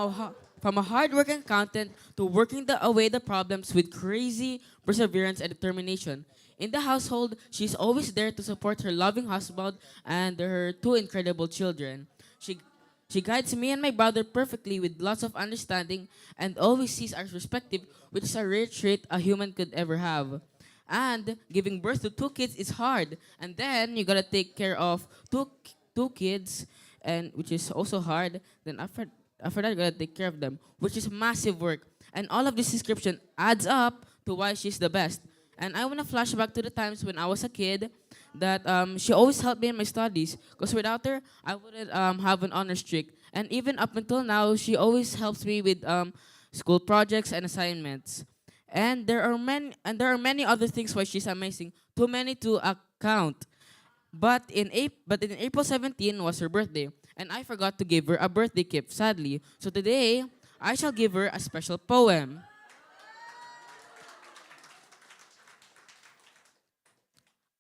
[SPEAKER 7] a hardworking accountant to working away the problems with crazy perseverance and determination. In the household, she's always there to support her loving husband and her 2 incredible children. She she guides me and my brother perfectly with lots of understanding and always sees our perspective, which is a rare trait a human could ever have. And giving birth to 2 kids is hard. And then you gotta take care of two kids, and which is also hard. Then after that, you gotta take care of them, which is massive work. And all of this description adds up to why she's the best. And I wanna flash back to the times when I was a kid that she always helped me in my studies. Because without her, I wouldn't have an honor streak. And even up until now, she always helps me with school projects and assignments. And there are many other things why she's amazing. Too many to account. But in April 17 was her birthday, and I forgot to give her a birthday gift, sadly. So today, I shall give her a special poem.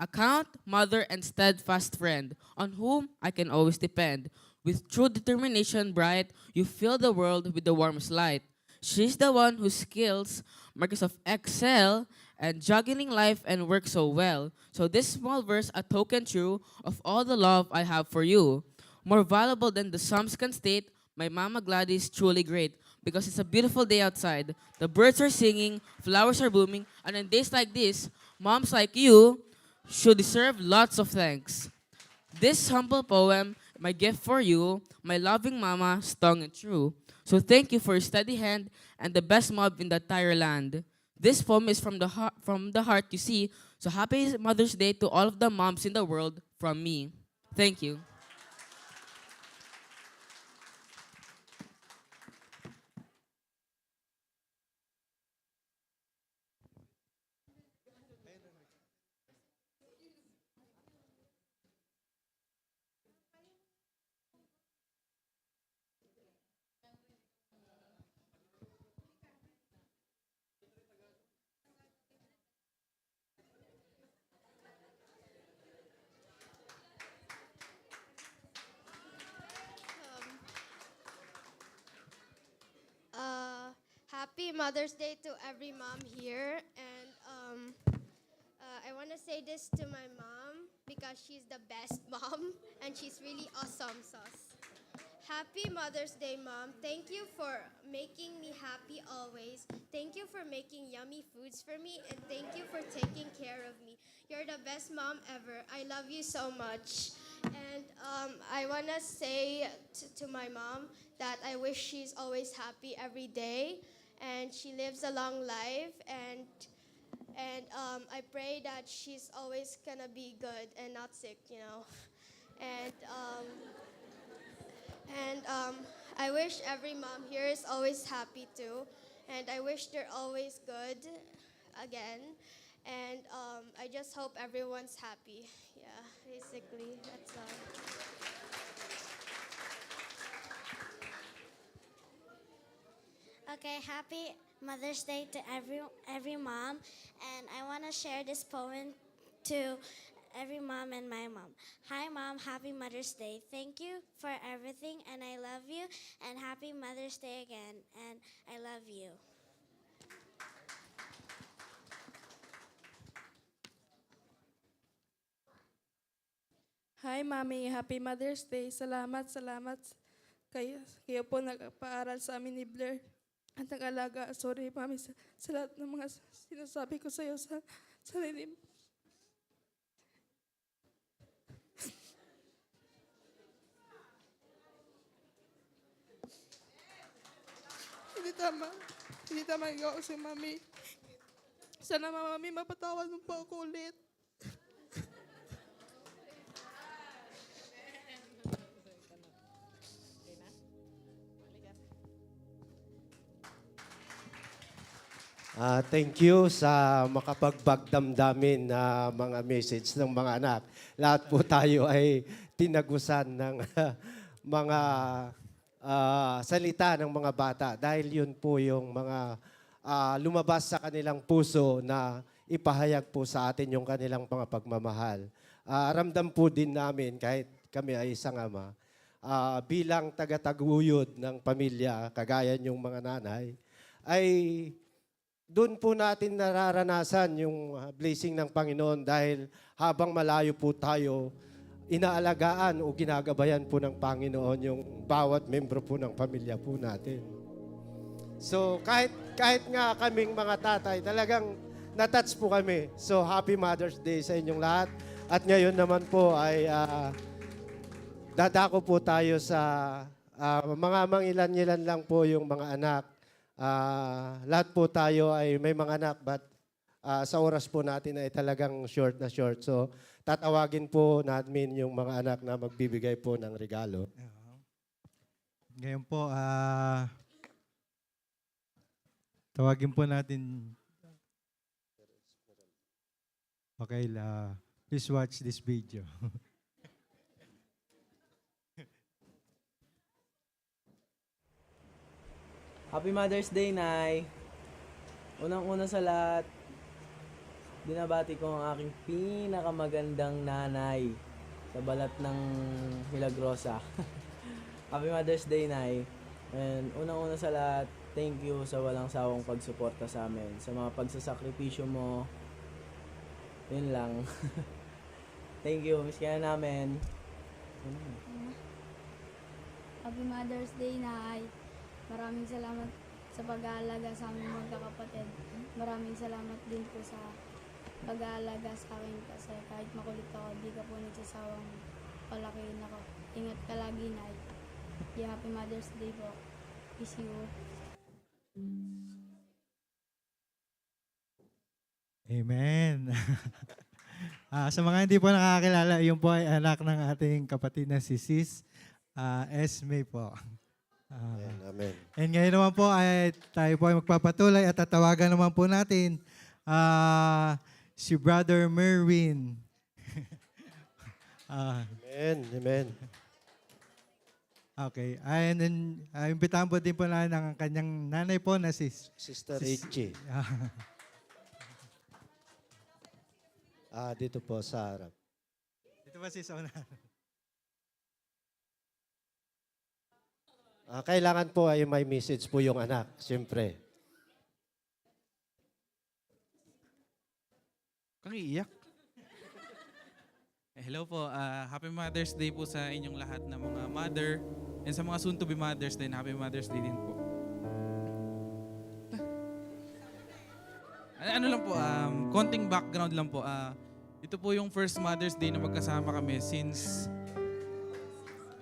[SPEAKER 7] Account, mother, and steadfast friend, on whom I can always depend. With true determination bright, you fill the world with the warmest light. She's the one whose skills, Microsoft Excel, and juggling life and work so well. So this small verse, a token true of all the love I have for you. More valuable than the Psalms can state, my Mama Gladys truly great. Because it's a beautiful day outside. The birds are singing, flowers are blooming, and on days like this, moms like you should deserve lots of thanks. This humble poem, my gift for you, my loving mama, strong and true. So thank you for your steady hand and the best mom in the entire land. This poem is from the heart, you see. So happy Mother's Day to all of the moms in the world from me. Thank you.
[SPEAKER 8] Happy Mother's Day to every mom here. And I want to say this to my mom because she's the best mom and she's really awesome sauce. Happy Mother's Day, Mom. Thank you for making me happy always. Thank you for making yummy foods for me. And thank you for taking care of me. You're the best mom ever. I love you so much. And I want to say to my mom that I wish she's always happy every day. And she lives a long life. And I pray that she's always going to be good and not sick, you know. And... I wish every mom here is always happy too. And I wish they're always good again. And I just hope everyone's happy. Yeah, basically, that's all.
[SPEAKER 9] Okay, happy Mother's Day to every mom. And I want to share this poem to every mom and my mom. Hi mom, happy Mother's Day. Thank you for everything and I love you. And happy Mother's Day again. And I love you.
[SPEAKER 10] Hi Mami, happy Mother's Day. Salamat kayo po nagpaaral sa amin ni Blair at nag-alaga. Sorry Mami sa lahat ng mga sinasabi ko sa iyo sa sarili. Hindi tama ikaw si Mami. Sana Mami, mapatawad mo po ako ulit.
[SPEAKER 2] Thank you sa makapagbagdamdamin na mga message ng mga anak. Lahat po tayo ay tinagusan ng mga salita ng mga bata dahil yun po yung mga lumabas sa kanilang puso na ipahayag po sa atin yung kanilang mga pagmamahal. Ramdam po din namin kahit kami ay isang ama, bilang taga-taguyod ng pamilya, kagaya yung mga nanay, ay doon po natin nararanasan yung blessing ng Panginoon dahil habang malayo po tayo, inaalagaan o ginagabayan po ng Panginoon yung bawat membro po ng pamilya po natin. So kahit nga kaming mga tatay, talagang natouch po kami. So happy Mother's Day sa inyong lahat. At ngayon naman po ay dadako po tayo sa mga mangilan-ilan lang po yung mga anak. Lahat po tayo ay may mga anak but sa oras po natin ay talagang short na short. So tatawagin po namin yung mga anak na magbibigay po ng regalo.
[SPEAKER 1] Ngayon po, tawagin po natin. Okay, please watch this video.
[SPEAKER 11] Happy Mother's Day, Nay! Unang-una sa lahat, binabati ko ang aking pinakamagandang nanay sa balat ng Milagrosa. Happy Mother's Day, Nay! And unang-una sa lahat, thank you sa walang sawang pagsuporta sa amin. Sa mga pagsasakripisyo mo, yun lang. Thank you, miss ka na namin.
[SPEAKER 8] Happy Mother's Day, Nay. Maraming salamat sa pag-aalaga sa aming magkakapatid. Maraming salamat din po sa pag-aalaga sa akin kasi kahit makulit ako, di ka po nagsasawang palakihin ako. Ingat ka lagi, Nay. Yeah, Happy Mother's Day po. Miss you.
[SPEAKER 1] Amen. Sa mga hindi po nakakilala, yun po ay anak ng ating kapatid na si Sis Esme po.
[SPEAKER 2] Amen.
[SPEAKER 1] And ngayon naman po ay tayo po ay magpapatuloy at tatawagan naman po natin si Brother Merwin.
[SPEAKER 2] Amen. Amen.
[SPEAKER 1] Okay. And then, imbitahan po din po na ng kanyang nanay po na si
[SPEAKER 2] Sister Richie. Dito po sa harap.
[SPEAKER 1] Dito ba si Sona?
[SPEAKER 2] Kailangan po ay may message po yung anak, siyempre.
[SPEAKER 12] Kang iiyak. Hello po, Happy Mother's Day po sa inyong lahat na mga mother and sa mga soon-to-be mothers din, Happy Mother's Day din po. Ano lang po, konting background lang po. Ito po yung first Mother's Day na magkasama kami since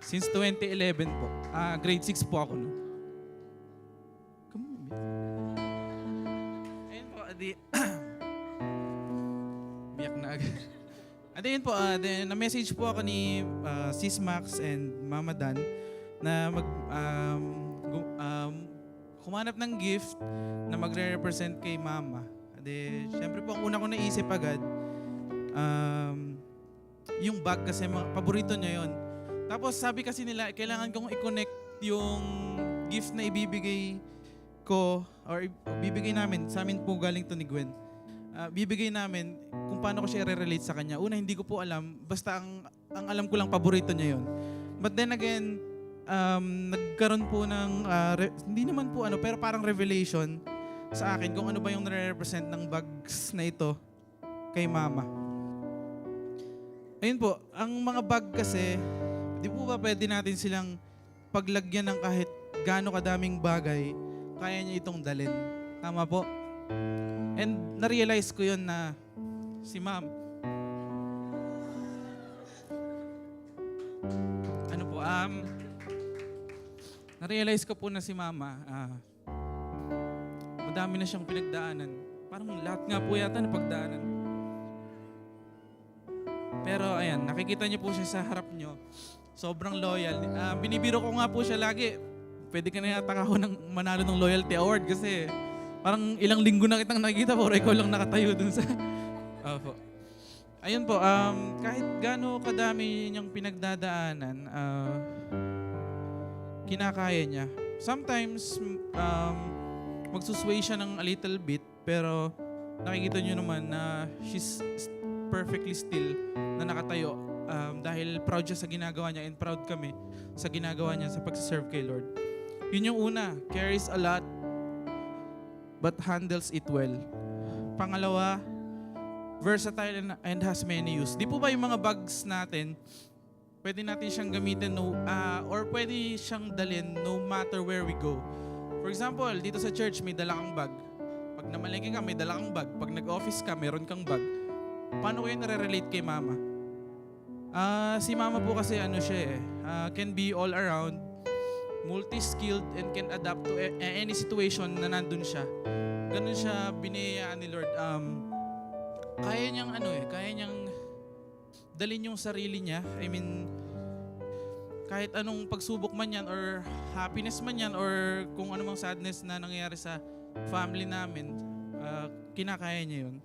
[SPEAKER 12] 2011 po. Grade 6 po ako, no? Come on, ayun po, biyak na agad. At ayun po, na-message po ako ni Sis Max and Mama Dan na kumanap ng gift na magre-represent kay Mama. Siyempre po, ang una ko naisip agad, yung bag kasi paborito niya yon. Tapos sabi kasi nila, kailangan kong i-connect yung gift na ibibigay ko or ibibigay namin, sa amin po galing to ni Gwen. Bibigay namin kung paano ko siya re-relate sa kanya. Una, hindi ko po alam. Basta ang alam ko lang, paborito niya yon. But then again, nagkaroon po ng, hindi naman po pero parang revelation sa akin kung ano ba yung nare-represent ng bags na ito kay Mama. Ayun po, ang mga bag kasi, di po ba pwede natin silang paglagyan ng kahit gaano kadaming bagay, kaya niya itong dalhin. Tama po? And na-realize ko yun na si Ma'am, na-realize ko po na si Mama, madami na siyang pinagdaanan. Parang lahat nga po yata napagdaanan. Pero ayan, nakikita niyo po siya sa harap niyo. Sobrang loyal. Binibiro ko nga po siya lagi. Pwede ka na yata ako ng manalo ng loyalty award kasi parang ilang linggo na kitang nakikita po, ikaw lang nakatayo dun sa... Opo. Ayun po, kahit gaano kadami niyang pinagdadaanan, kinakaya niya. Sometimes, magsusway siya ng a little bit, pero nakikita nyo naman na she's perfectly still na nakatayo dahil proud siya sa ginagawa niya and proud kami sa ginagawa niya sa pagsaserve kay Lord. Yun yung una, carries a lot but handles it well. Pangalawa, versatile and has many use. Di po ba yung mga bags natin, pwede natin siyang gamitin or pwede siyang dalhin no matter where we go. For example, dito sa church may dala kang bag. Pag namalengke ka, may dala kang bag. Pag nag-office ka, meron kang bag. Paano kayo nare-relate kay mama? Si mama po kasi can be all around, multi-skilled, and can adapt to any situation na nandun siya. Ganun siya biniyayaan ni Lord. Kaya niyang dalhin yung sarili niya. I mean, kahit anong pagsubok man yan or happiness man yan or kung anumang sadness na nangyayari sa family namin, kinakaya niya yun.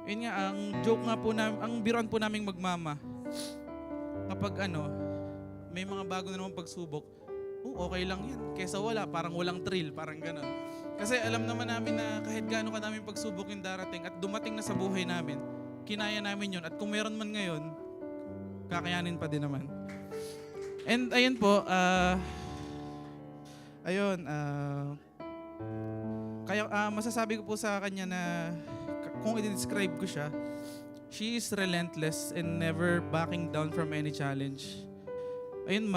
[SPEAKER 12] Yun nga, ang joke nga po namin, ang biruan po naming magmama, kapag may mga bago na naman pagsubok, okay lang yan. Kesa wala, parang walang thrill, parang ganon. Kasi alam naman namin na kahit gaano kadaming pagsubok yung darating at dumating na sa buhay namin, kinaya namin yun. At kung meron man ngayon, kakayanin pa din naman. And ayun po, kaya masasabi ko po sa kanya na kung i-describe ko siya, she is relentless and never backing down from any challenge. Ayun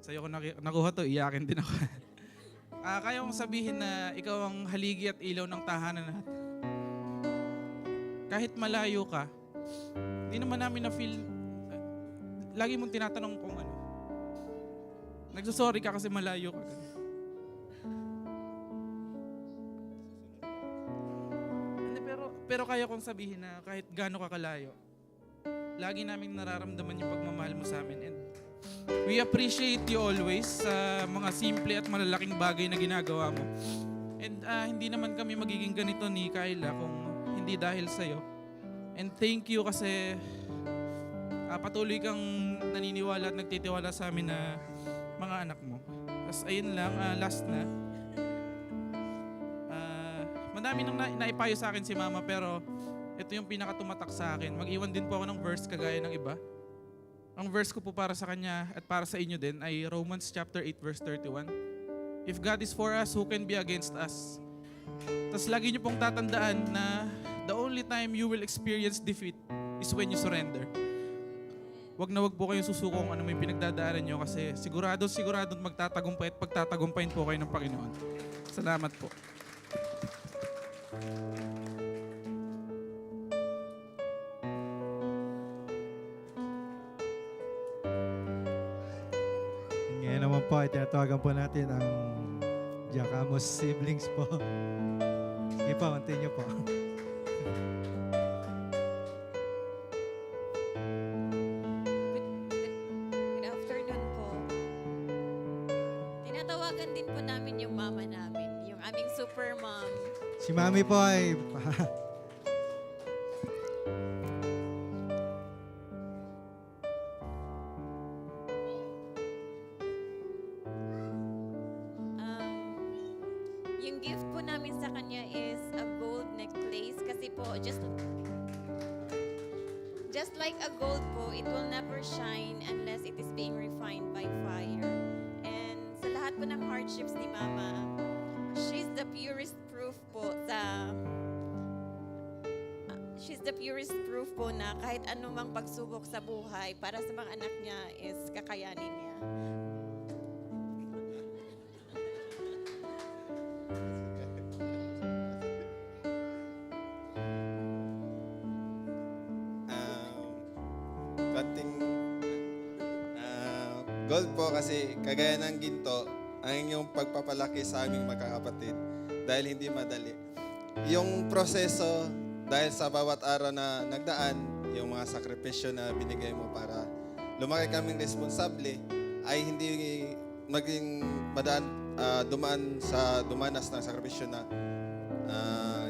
[SPEAKER 12] sa'yo ko nakuha to, iyakin din ako. Kaya kong sabihin na ikaw ang haligi at ilaw ng tahanan natin. Kahit malayo ka, hindi naman namin na-feel, lagi mong tinatanong kung nagsusorry ka kasi malayo ka. Pero kaya kong sabihin na kahit gaano ka kalayo, lagi namin nararamdaman yung pagmamahal mo sa amin. And we appreciate you always sa mga simple at malalaking bagay na ginagawa mo. And hindi naman kami magiging ganito ni Kyla kung hindi dahil sa'yo. And thank you kasi patuloy kang naniniwala at nagtitiwala sa amin na mga anak mo. Tapos ayun lang, last na. Madami nang naipayo sa akin si mama pero ito yung pinakatumatak sa akin. Mag-iwan din po ako ng verse kagaya ng iba. Ang verse ko po para sa kanya at para sa inyo din ay Romans chapter 8 verse 31. If God is for us, who can be against us? Tapos lagi niyo pong tatandaan na the only time you will experience defeat is when you surrender. Wag na wag po kayong susuko kung ano may pinagdadaanan nyo kasi sigurado magtatagumpay at pagtatagumpayin po kayo ng Panginoon. Salamat po.
[SPEAKER 1] Ngayon naman po, tinatawagan po natin ang Jacamos siblings po. Sige po, continue po.
[SPEAKER 13] Good afternoon po. Tinatawagan din po namin yung mama namin, yung aming super mom.
[SPEAKER 1] Si Mami po ay...
[SPEAKER 13] Yung gift po namin sa kanya is a gold necklace kasi po just like a gold po, it will never shine unless it is being refined by fire. And sa lahat po ng hardships ni Mama, she's the purest proof po na kahit anumang pagsubok sa buhay para sa mga anak niya is kakayanin niya.
[SPEAKER 14] Gold po kasi kagaya ng ginto ang inyong pagpapalaki sa aming magkakapatid dahil hindi madali. Yung proseso dahil sa bawat araw na nagdaan, yung mga sakripisyo na binigay mo para lumaki kaming responsable ay hindi maging dumanas ng sakripisyo na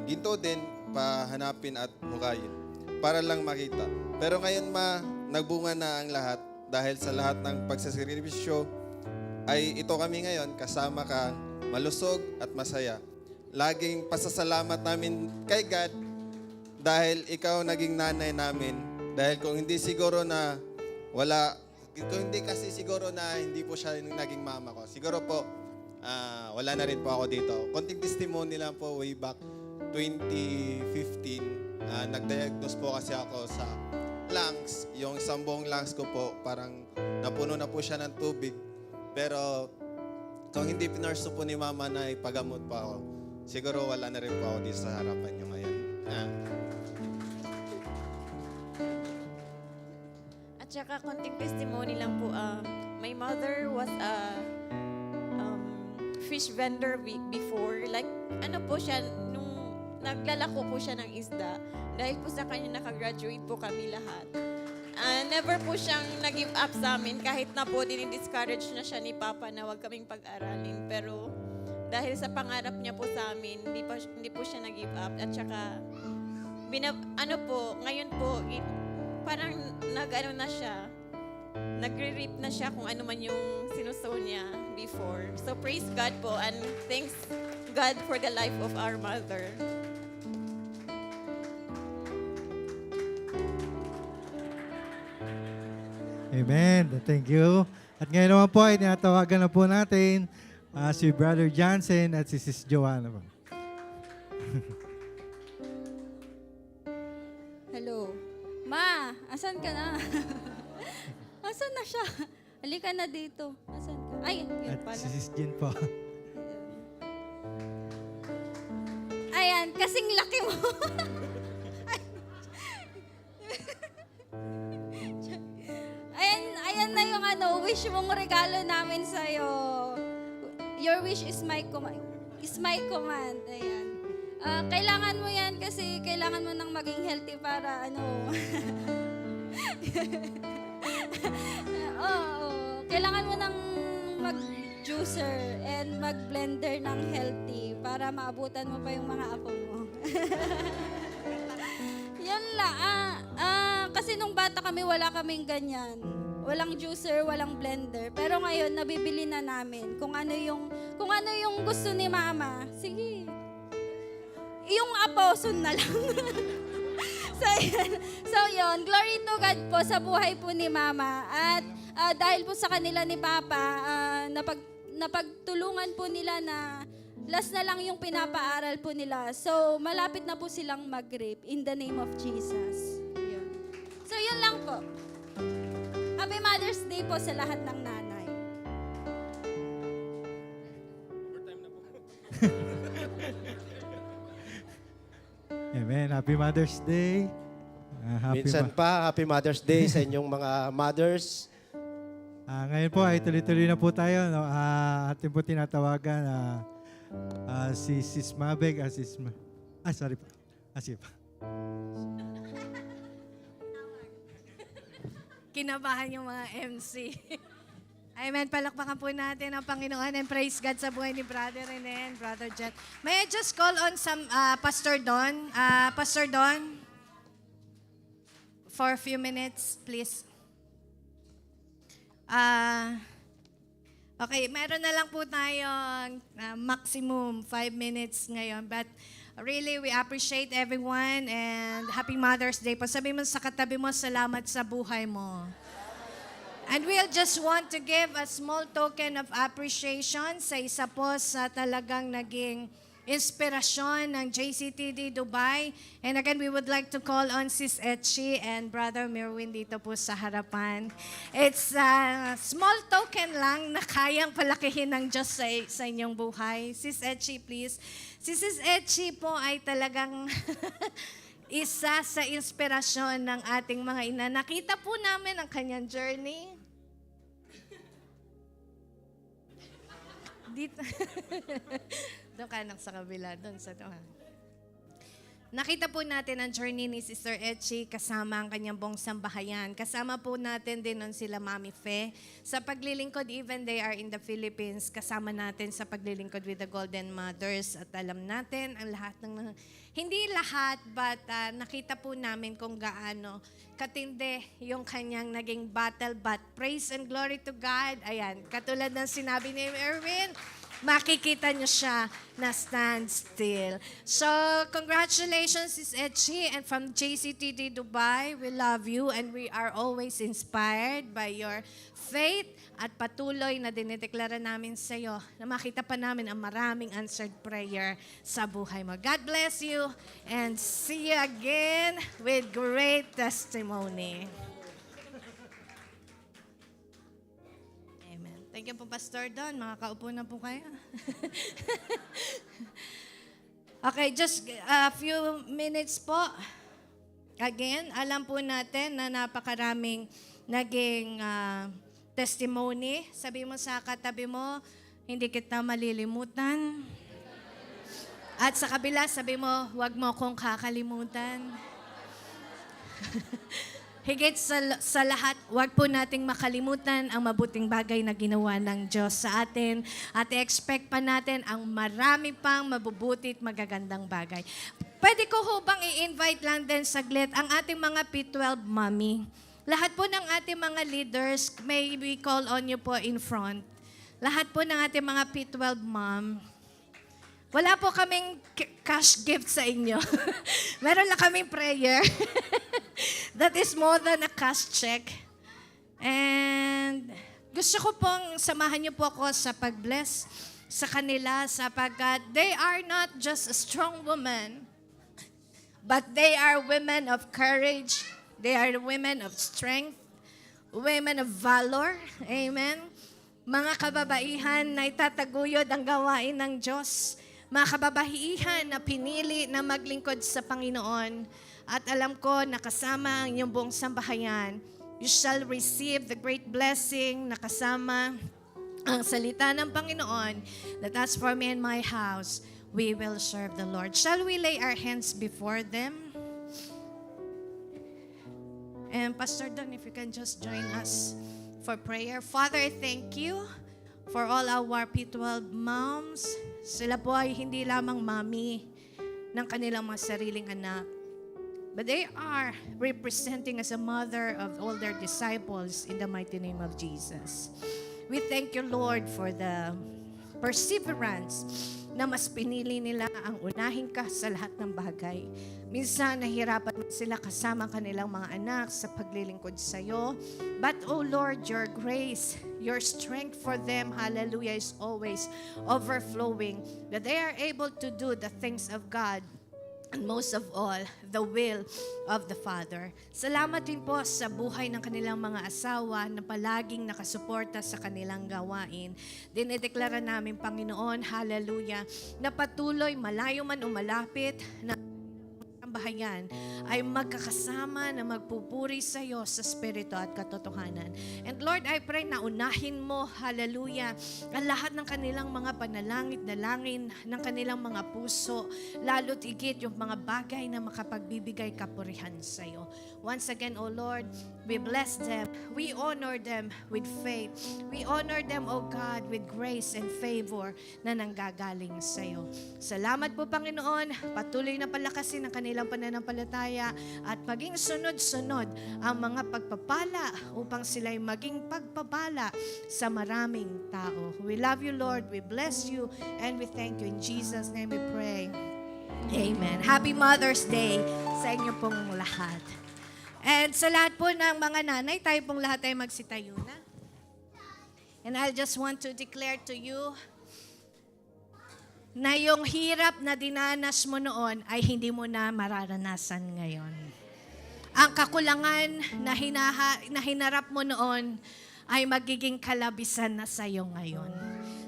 [SPEAKER 14] ginto din pahanapin at hukayin para lang makita. Pero ngayon nagbunga na ang lahat. Dahil sa lahat ng pagsasakripisyo, ay ito kami ngayon, kasama ka malusog at masaya. Laging pasasalamat namin kay God dahil ikaw naging nanay namin. Dahil kung hindi siguro na kung hindi kasi siguro na hindi po siya naging mama ko, siguro po wala na rin po ako dito. Konting testimony lang po, way back 2015, nag-diagnose po kasi ako sa lungs. Yung isang buong lungs ko po, parang napuno na po siya ng tubig. Pero kung hindi pinarso po ni mama na ipagamot pa ako, siguro wala na rin po ako dito sa harapan niyo ngayon.
[SPEAKER 13] At saka konting testimony lang po. My mother was a fish vendor before. Like, ano po siya, nung naglalako po siya ng isda, dahil po sa kanya nakagraduate po kami lahat. Never po siyang nag-give up sa amin kahit na po dinidiscourage na siya ni Papa na huwag kaming pag-aralin. Pero dahil sa pangarap niya po sa amin, hindi po siya nag-give up. At saka, ngayon po, parang nag-ano na siya, nagre-reap na siya kung ano man yung sinusow niya before. So praise God po and thanks God for the life of our mother.
[SPEAKER 1] Amen. Thank you. At ngayon naman po ay tinatawagan na po natin si Brother Johnson at si Sis Joanna.
[SPEAKER 15] Hello. Ma, asan ka na? Asan na siya? Halika na dito. Asan ka? Ay, yun
[SPEAKER 1] At
[SPEAKER 15] pala.
[SPEAKER 1] si Sis Jean po.
[SPEAKER 15] Ayan, kasing laki mo. Ayan na yung wish mong regalo namin sa'yo. Your wish is my command. Ayan. Kailangan mo yan kasi kailangan mo nang maging healthy para kailangan mo nang mag-juicer and mag-blender ng healthy para maabutan mo pa yung mga apo mo. Yan lang. Kasi nung bata kami, wala kaming ganyan. Walang juicer, walang blender. Pero ngayon, nabibili na namin kung ano yung gusto ni Mama. Sige. Yung aposon na lang. So yun, glory to God po sa buhay po ni Mama. At dahil po sa kanila ni Papa, napagtulungan po nila na last na lang yung pinapaaral po nila. So malapit na po silang mag-rape in the name of Jesus. Yun. So yun lang po. Happy Mother's Day po sa lahat ng nanay.
[SPEAKER 1] Amen. Happy Mother's Day.
[SPEAKER 2] Minsan Happy Mother's Day sa inyong mga mothers.
[SPEAKER 1] Ngayon po ay tuloy-tuloy na po tayo. No? Atin po tinatawagan si Sis Mabeg. Sorry po. Sige pa.
[SPEAKER 16] Kinabahan yung mga MC. Amen. Palakpakan po natin ang Panginoon and praise God sa buhay ni Brother Rene and Brother Jet. May I just call on some Pastor Don? Pastor Don, for a few minutes, please. Okay, meron na lang po tayong maximum 5 minutes ngayon. But really, we appreciate everyone and Happy Mother's Day po. Sabi mo sa katabi mo, salamat sa buhay mo. And we'll just want to give a small token of appreciation sa isa po sa talagang naging inspirasyon ng JCTD Dubai. And again, we would like to call on Sis Etchi and Brother Merwin dito po sa harapan. It's a small token lang na kayang palakihin ng Diyos sa inyong buhay. Sis Etchi, please. Si Sis Etchi po ay talagang isa sa inspirasyon ng ating mga ina. Nakita po namin ang kanyang journey. Dito. Doon ka sa kabila. Doon sa doon. Nakita po natin ang journey ni Sister Etchi kasama ang kanyang buong sambahayan. Kasama po natin din nun sila Mami Fe. Sa paglilingkod, even they are in the Philippines, kasama natin sa paglilingkod with the Golden Mothers. At alam natin, ang lahat ng, hindi lahat, but nakita po namin kung gaano katindi yung kanyang naging battle. But praise and glory to God. Ayan, katulad ng sinabi ni Erwin, makikita nyo siya na stand still. So, congratulations, Sis Etchi. And from JCTD Dubai, we love you and we are always inspired by your faith at patuloy na dinideklara namin sa iyo na makita pa namin ang maraming answered prayer sa buhay mo. God bless you and see you again with great testimony. Amen. Thank you po, Pastor Don. Makakaupo na po kayo. Okay, just a few minutes po. Again, alam po natin na napakaraming naging testimony. Sabi mo sa katabi mo, hindi kita malilimutan. At sa kabila, sabi mo, huwag mo akong kakalimutan. Higit sa lahat, huwag po nating makalimutan ang mabuting bagay na ginawa ng Diyos sa atin at expect pa natin ang marami pang mabubuti at magagandang bagay. Pwede ko ho bang i-invite lang din saglit ang ating mga P12 mommy? Lahat po ng ating mga leaders, may we call on you po in front. Lahat po ng ating mga P12 mom, wala po kaming cash gift sa inyo. Meron lang kaming prayer. That is more than a cash check. And gusto ko pong samahan niyo po ako sa pag-bless sa kanila sapagkat they are not just a strong woman, but they are women of courage. They are women of strength, women of valor. Amen. Mga kababaihan na itataguyod ang gawain ng Diyos. Mga kababaihan na pinili na maglingkod sa Panginoon. At alam ko na kasama ang inyong buong sambahayan, you shall receive the great blessing na kasama ang salita ng Panginoon that as for me and my house, we will serve the Lord. Shall we lay our hands before them? And Pastor Don, if you can just join us for prayer. Father, thank you for all our P12 moms. Sila po ay hindi lamang mami ng kanilang mga sariling anak, but they are representing as a mother of all their disciples in the mighty name of Jesus. We thank you, Lord, for the perseverance na mas pinili nila ang unahin ka sa lahat ng bagay. Minsan, nahirapan sila kasama kanilang mga anak sa paglilingkod sa iyo. But, oh Lord, your grace, your strength for them, hallelujah, is always overflowing. That they are able to do the things of God. And most of all, the will of the Father. Salamat din po sa buhay ng kanilang mga asawa na palaging nakasuporta sa kanilang gawain. Dinedeklara namin, Panginoon, hallelujah, na patuloy malayo man o malapit na bahayan ay magkakasama na magpupuri sa iyo sa Espiritu at katotohanan. And Lord, I pray na unahin mo, hallelujah, ang lahat ng kanilang mga panalangin ng kanilang mga puso, lalo't higit yung mga bagay na makapagbibigay kapurihan sa iyo. Once again, O Lord, we bless them. We honor them with faith. We honor them, O God, with grace and favor na nanggagaling sa iyo. Salamat po, Panginoon. Patuloy na palakasin ang kanilang pananampalataya at maging sunod-sunod ang mga pagpapala upang sila'y maging pagpapala sa maraming tao. We love you, Lord. We bless you and we thank you. In Jesus' name we pray. Amen. Happy Mother's Day sa inyo pong lahat. And sa lahat po ng mga nanay, tayo pong lahat ay magsitayo na. And I just want to declare to you na yung hirap na dinanas mo noon ay hindi mo na mararanasan ngayon. Ang kakulangan na hinarap mo noon ay magiging kalabisan na sa iyo ngayon.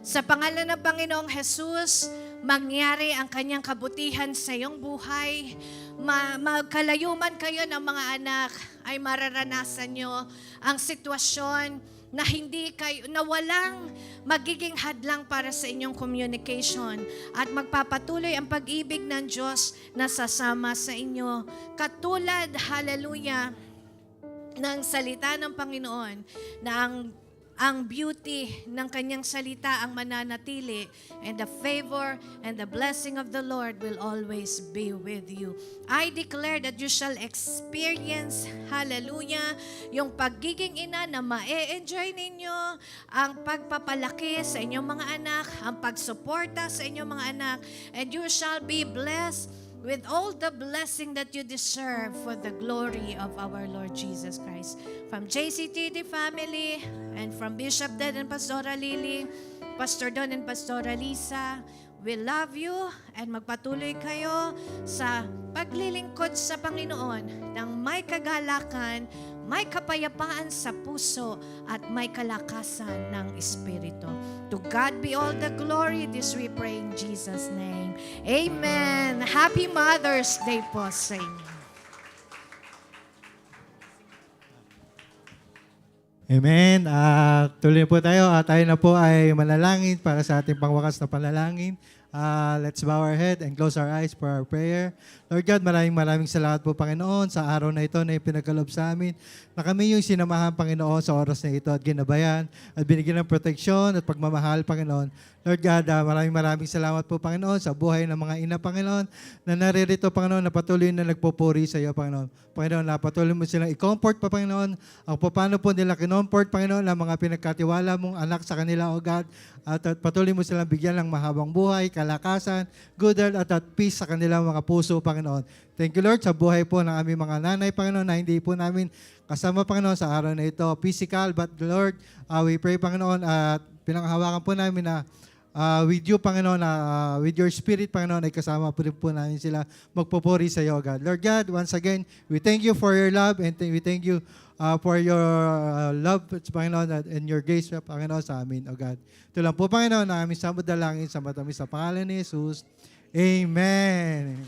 [SPEAKER 16] Sa pangalan ng Panginoong Jesus, mangyari ang kanyang kabutihan sa iyong buhay. Magkalayo man kayo ng mga anak, ay mararanasan nyo ang sitwasyon na walang magiging hadlang para sa inyong communication at magpapatuloy ang pag-ibig ng Diyos na sasama sa inyo. Katulad, hallelujah, ng salita ng Panginoon na ang ang beauty ng kanyang salita ang mananatili, and the favor and the blessing of the Lord will always be with you. I declare that you shall experience, hallelujah, yung pagiging ina na ma-enjoy ninyo, ang pagpapalaki sa inyong mga anak, ang pagsuporta sa inyong mga anak, and you shall be blessed with all the blessing that you deserve for the glory of our Lord Jesus Christ. From JCTD family and from Bishop Ded and Pastora Lily, Pastor Don and Pastora Lisa, we love you and magpatuloy kayo sa paglilingkod sa Panginoon ng may kagalakan, may kapayapaan sa puso at may kalakasan ng Espiritu. To God be all the glory. This we pray in Jesus' name. Amen. Happy Mother's Day po sa inyo.
[SPEAKER 1] Amen. Tuloy po tayo. Tayo na po ay manalangin para sa ating pangwakas na panalangin. Let's bow our head and close our eyes for our prayer. Lord God, maraming salamat po, Panginoon, sa araw na ito na ipinagkaloob sa amin, na kami yung sinamahan, Panginoon, sa oras na ito at ginabayan at binigyan ng proteksyon at pagmamahal, Panginoon. Lord God, maraming salamat po, Panginoon, sa buhay ng mga ina, Panginoon, na naririto, Panginoon, na patuloy na nagpupuri sa iyo, Panginoon. Panginoon, na patuloy mo silang i-comfort pa, Panginoon, ang paano po nila kinomfort, Panginoon, ang mga pinagkatiwala mong anak sa kanila, O God, at patuloy mo silang bigyan ng mahabang buhay, kalakasan, good health at peace sa kanilang mga puso, Panginoon. Thank you, Lord, sa buhay po ng aming mga nanay, Panginoon, na hindi po namin kasama, Panginoon, sa araw na ito, physical, but Lord, we pray, Panginoon, at pinanghawakan po namin na with you, Panginoon, with your spirit, Panginoon, ay kasama po rin po namin sila magpupuri sa iyo, God. Lord God, once again, we thank you for your love and we thank you for your love, Panginoon, and your grace, Panginoon, sa amin, O God. Ito lang po, Panginoon, na aming samad dalangin sa matamis sa pangalan ni Jesus. Amen.